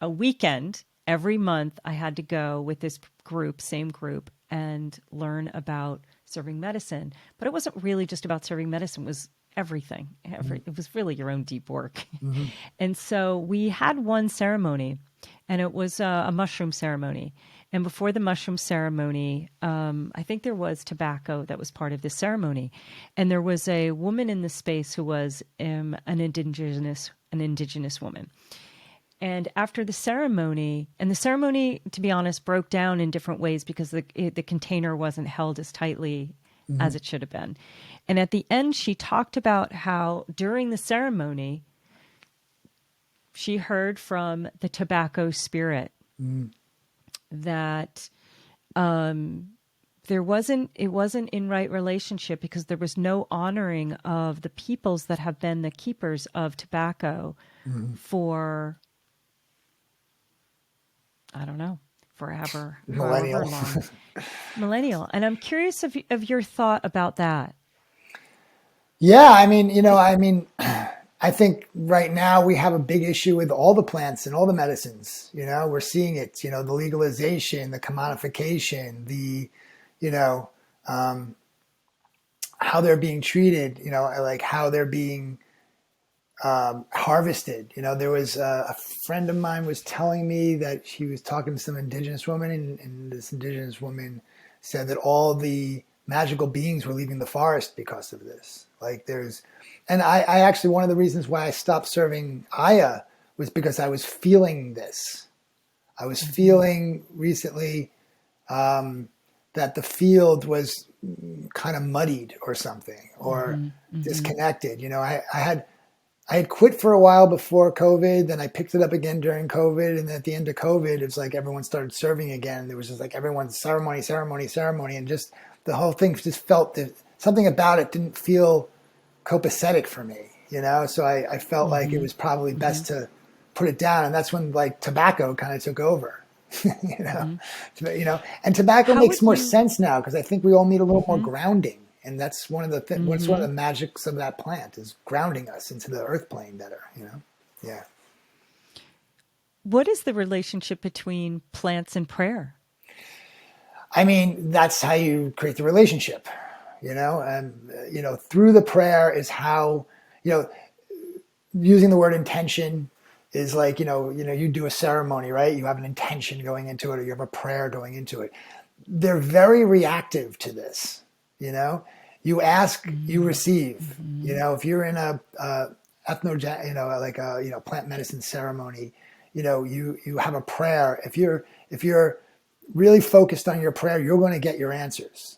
S1: a weekend, every month I had to go with this group, same group, and learn about serving medicine. But it wasn't really just about serving medicine. It was everything. It was really your own deep work.
S2: Mm-hmm.
S1: And so we had one ceremony, and it was a mushroom ceremony. And before the mushroom ceremony, I think there was tobacco that was part of this ceremony. And there was a woman in the space who was an indigenous woman. And after the ceremony, to be honest, broke down in different ways because the container wasn't held as tightly as it should have been. And at the end, she talked about how during the ceremony, she heard from the tobacco spirit that it wasn't in right relationship because there was no honoring of the peoples that have been the keepers of tobacco for, I don't know, forever,
S2: Millennial.
S1: however long. Millennial. And I'm curious of your thought about that.
S2: Yeah, I think right now we have a big issue with all the plants and all the medicines. We're seeing it, the legalization, the commodification, how they're being treated, like how they're being harvested. There was a friend of mine was telling me that she was talking to some indigenous woman, and this indigenous woman said that all the magical beings were leaving the forest because of this. And I actually, one of the reasons why I stopped serving Aya was because I was feeling this. I was feeling recently that the field was kind of muddied or something, or disconnected. I had quit for a while before COVID, then I picked it up again during COVID, and at the end of COVID, it's like everyone started serving again. And there was just like everyone's ceremony, and just the whole thing just felt that something about it didn't feel copacetic for me, So I felt like it was probably best to put it down, and that's when like tobacco kind of took over, And tobacco
S1: How
S2: makes
S1: would
S2: more
S1: you?
S2: sense now because I think we all need a little more grounding. And that's one of the what's one of the magics of that plant is grounding us into the earth plane better, Yeah.
S1: What is the relationship between plants and prayer?
S2: That's how you create the relationship, and, through the prayer is how, using the word intention is like, you do a ceremony, right? You have an intention going into it, or you have a prayer going into it. They're very reactive to this, You ask, you receive. If you're in a plant medicine ceremony, you have a prayer. If you're really focused on your prayer, you're going to get your answers.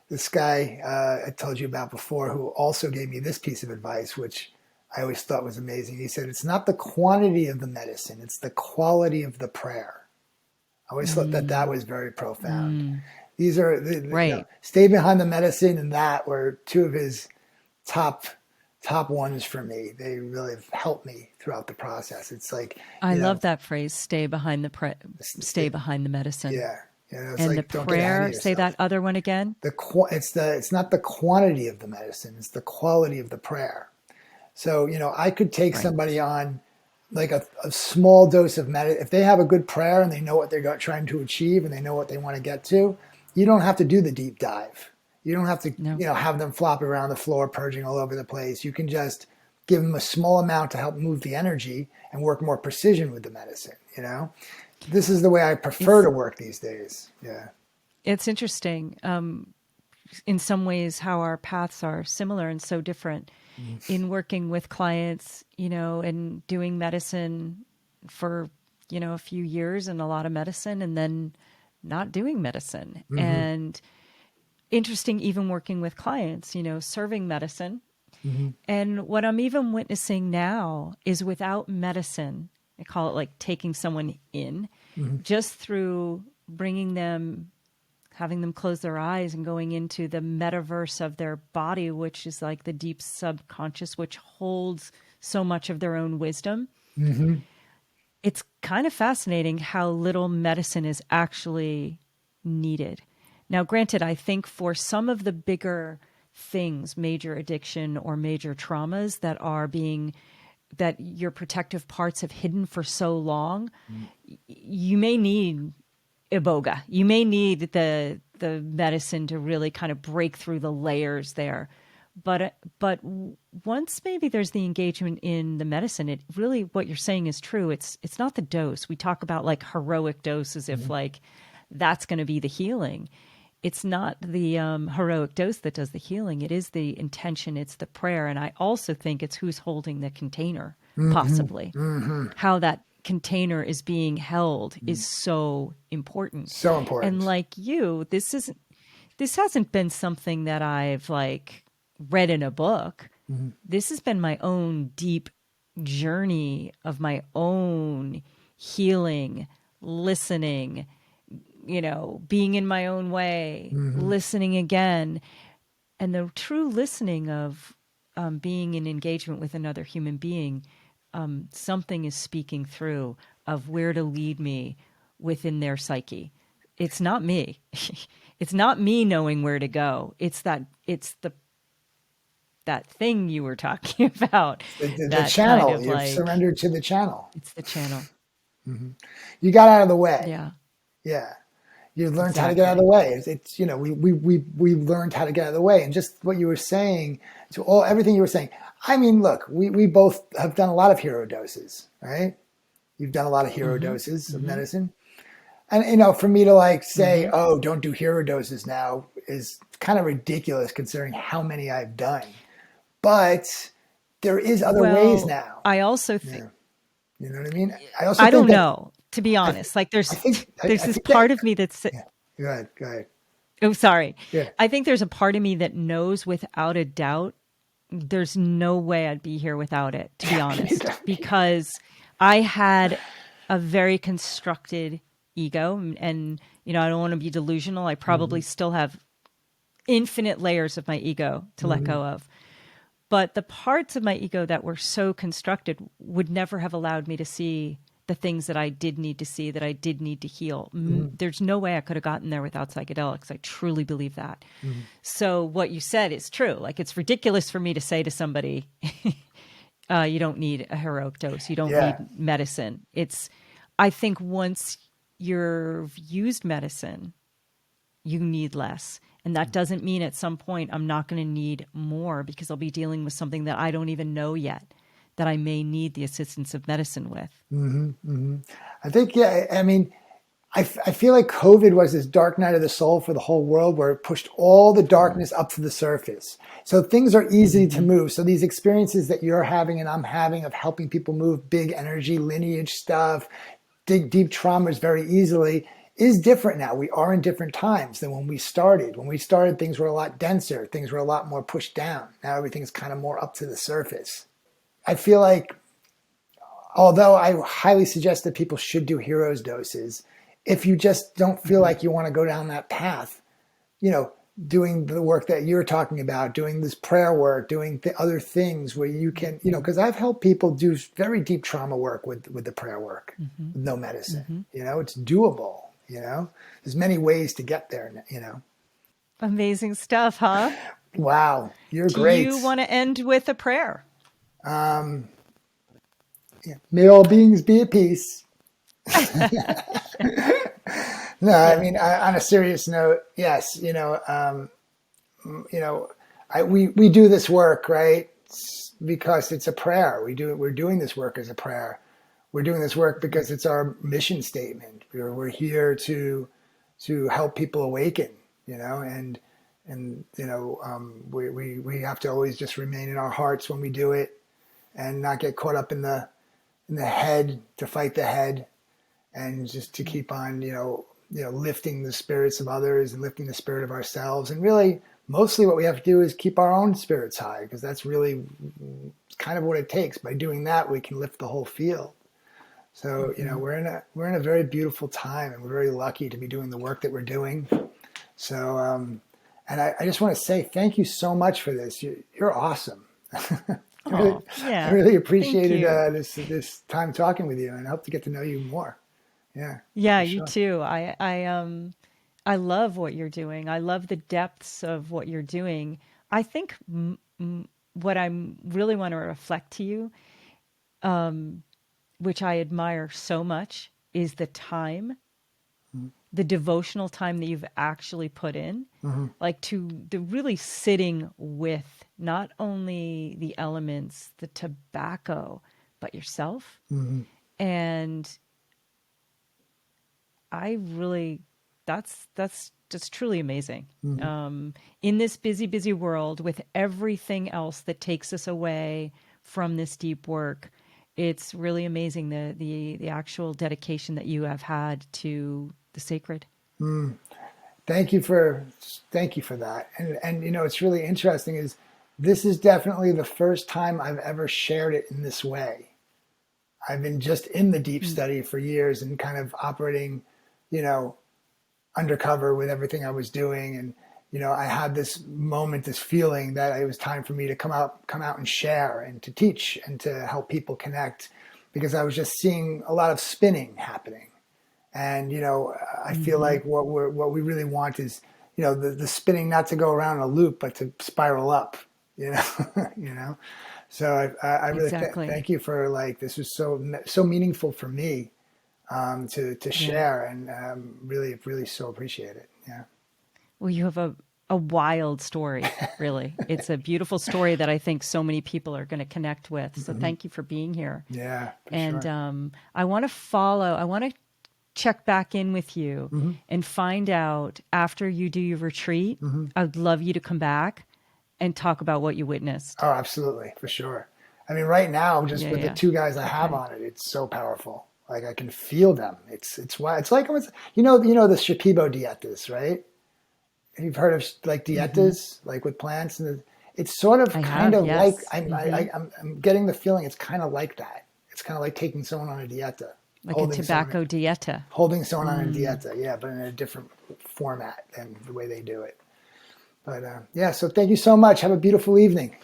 S2: This guy I told you about before, who also gave me this piece of advice, which I always thought was amazing. He said, "It's not the quantity of the medicine; it's the quality of the prayer." I always thought that was very profound. These are
S1: Right.
S2: Stay Behind the Medicine and that were two of his top ones for me. They really have helped me throughout the process. It's like,
S1: I love that phrase, stay behind the medicine.
S2: yeah, it's
S1: And the
S2: like, don't get ahead of
S1: prayer, say
S2: yourself.
S1: that other one again.
S2: It's not the quantity of the medicine; it's the quality of the prayer. So I could take
S1: Right.
S2: somebody on like a small dose of medicine. If they have a good prayer and they know what they're trying to achieve and they know what they want to get to, you don't have to do the deep dive. You don't have to,
S1: No.
S2: have them flopping around the floor, purging all over the place. You can just give them a small amount to help move the energy and work more precision with the medicine. This is the way I prefer to work these days. Yeah.
S1: It's interesting. in some ways how our paths are similar and so different in working with clients, and doing medicine for, a few years and a lot of medicine, and then not doing medicine.
S2: Mm-hmm.
S1: And interesting, even working with clients, serving medicine.
S2: Mm-hmm.
S1: And what I'm even witnessing now is without medicine, I call it like taking someone in, just through bringing them, having them close their eyes and going into the metaverse of their body, which is like the deep subconscious, which holds so much of their own wisdom.
S2: Mm-hmm.
S1: It's kind of fascinating how little medicine is actually needed. Now, granted, I think for some of the bigger things, major addiction or major traumas that your protective parts have hidden for so long, you may need iboga. You may need the medicine to really kind of break through the layers there. But once maybe there's the engagement in the medicine, it really, what you're saying is true. It's not the dose. We talk about like heroic dose as if like that's going to be the healing. It's not the heroic dose that does the healing. It is the intention. It's the prayer. And I also think it's who's holding the container, possibly. How that container is being held is so important.
S2: So important.
S1: And like you, this hasn't been something that I've like read in a book. This has been my own deep journey of my own healing, listening, being in my own way, listening again. And the true listening of being in engagement with another human being, something is speaking through of where to lead me within their psyche. It's not me. It's not me knowing where to go. It's that thing you were talking about.
S2: The channel. Kind of you've surrendered to the channel.
S1: It's the channel.
S2: You got out of the way.
S1: Yeah.
S2: Yeah. You learned how to get out of the way. It's we learned how to get out of the way. And just what you were saying, everything you were saying. I mean, look, we both have done a lot of hero doses, right? You've done a lot of hero doses of medicine. And, for me to like say, oh, don't do hero doses now is kind of ridiculous considering how many I've done. But there is other ways now.
S1: I also think,
S2: you know what I mean?
S1: I don't know, to be honest. There's this part of me that's...
S2: Yeah. Go ahead.
S1: Oh, sorry.
S2: Yeah.
S1: I think there's a part of me that knows without a doubt there's no way I'd be here without it, to be honest, because I had a very constructed ego, and I don't want to be delusional. I probably still have infinite layers of my ego to let go of. But the parts of my ego that were so constructed would never have allowed me to see the things that I did need to see, that I did need to heal. There's no way I could have gotten there without psychedelics. I truly believe that. So what you said is true. Like, it's ridiculous for me to say to somebody, you don't need a heroic dose. You don't need medicine. I think once you've used medicine, you need less. And that doesn't mean at some point I'm not going to need more, because I'll be dealing with something that I don't even know yet that I may need the assistance of medicine with.
S2: I think, I feel like COVID was this dark night of the soul for the whole world, where it pushed all the darkness up to the surface. So things are easy to move. So these experiences that you're having and I'm having of helping people move big energy, lineage stuff, dig deep traumas very easily, is different now. We are in different times than when we started. When we started, things were a lot denser. Things were a lot more pushed down. Now everything's kind of more up to the surface. I feel like, although I highly suggest that people should do heroes doses, if you just don't feel like you want to go down that path, doing the work that you're talking about, doing this prayer work, doing the other things where you can, because I've helped people do very deep trauma work with the prayer work, with no medicine. It's doable. There's many ways to get there.
S1: Amazing stuff, huh?
S2: Wow, you're great.
S1: Do you want to end with a prayer?
S2: May all beings be at peace. No, I mean, on a serious note, yes. We do this work, right? Because it's a prayer. We're doing this work as a prayer. We're doing this work because it's our mission statement. We're here to help people awaken, and And we have to always just remain in our hearts when we do it, and not get caught up in the head to fight the head, and just to keep on lifting the spirits of others and lifting the spirit of ourselves. And really, mostly what we have to do is keep our own spirits high, because that's really kind of what it takes. By doing that, we can lift the whole field. So we're in a very beautiful time, and we're very lucky to be doing the work that we're doing. So and I just want to say thank you so much for this. You're awesome. I really appreciated this time talking with you, and I hope to get to know you more. Yeah.
S1: Yeah, you too. I love what you're doing. I love the depths of what you're doing. I think what I really want to reflect to you, which I admire so much, is the time, the devotional time that you've actually put in, like to the really sitting with not only the elements, the tobacco, but yourself. And I really, that's just truly amazing. In this busy, busy world, with everything else that takes us away from this deep work, it's really amazing the actual dedication that you have had to the sacred.
S2: Thank you for that. And it's really interesting is this is definitely the first time I've ever shared it in this way. I've been just in the deep study for years and kind of operating, undercover with everything I was doing. And, I had this moment, this feeling that it was time for me to come out and share and to teach and to help people connect, because I was just seeing a lot of spinning happening. And, I feel like what we really want is, the spinning not to go around in a loop, but to spiral up, So I really thank you for this was so meaningful for me to share, and really, really so appreciate it. Yeah.
S1: Well, you have a wild story, really. It's a beautiful story that I think so many people are going to connect with. So thank you for being here.
S2: Yeah.
S1: And I want to check back in with you and find out after you do your retreat. I'd love you to come back and talk about what you witnessed.
S2: Oh, absolutely. For sure. I mean, right now, just with the two guys I have on it, it's so powerful. Like I can feel them. It's why it's like, the Shipibo dietas, right? You've heard of like dietas, like with plants, and it's sort of like I'm getting the feeling it's kind of like that. It's kind of like taking someone on a dieta.
S1: Like a tobacco dieta.
S2: Holding someone on a dieta, yeah, but in a different format than the way they do it. But so thank you so much. Have a beautiful evening.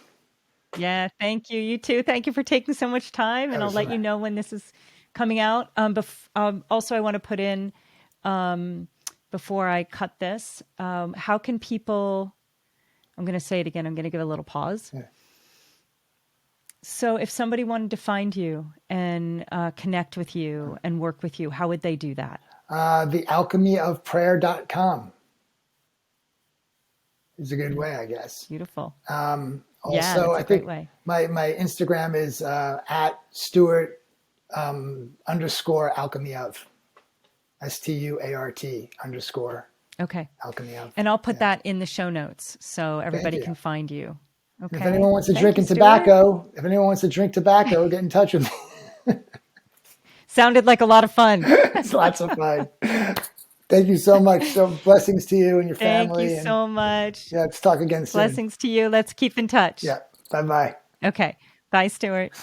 S1: Yeah, thank you. You too. Thank you for taking so much time, and I'll let you know when this is coming out. Also, I want to put in, before I cut this, how can people, I'm going to say it again, I'm going to give a little pause. Yeah. So if somebody wanted to find you and connect with you and work with you, how would they do that?
S2: The alchemyofprayer.com is a good way, I guess.
S1: Beautiful.
S2: Also, I think my Instagram is at Stuart _ alchemy of STUART _ alchemy of.
S1: And I'll put that in the show notes so everybody can find you. Okay.
S2: If anyone wants to drink tobacco, get in touch with me.
S1: Sounded like a lot of fun.
S2: It's lots of fun. Thank you so much. So blessings to you and your family.
S1: Thank you so much.
S2: Yeah, let's talk again soon.
S1: Blessings to you. Let's keep in touch.
S2: Yeah. Bye-bye.
S1: Okay. Bye, Stuart.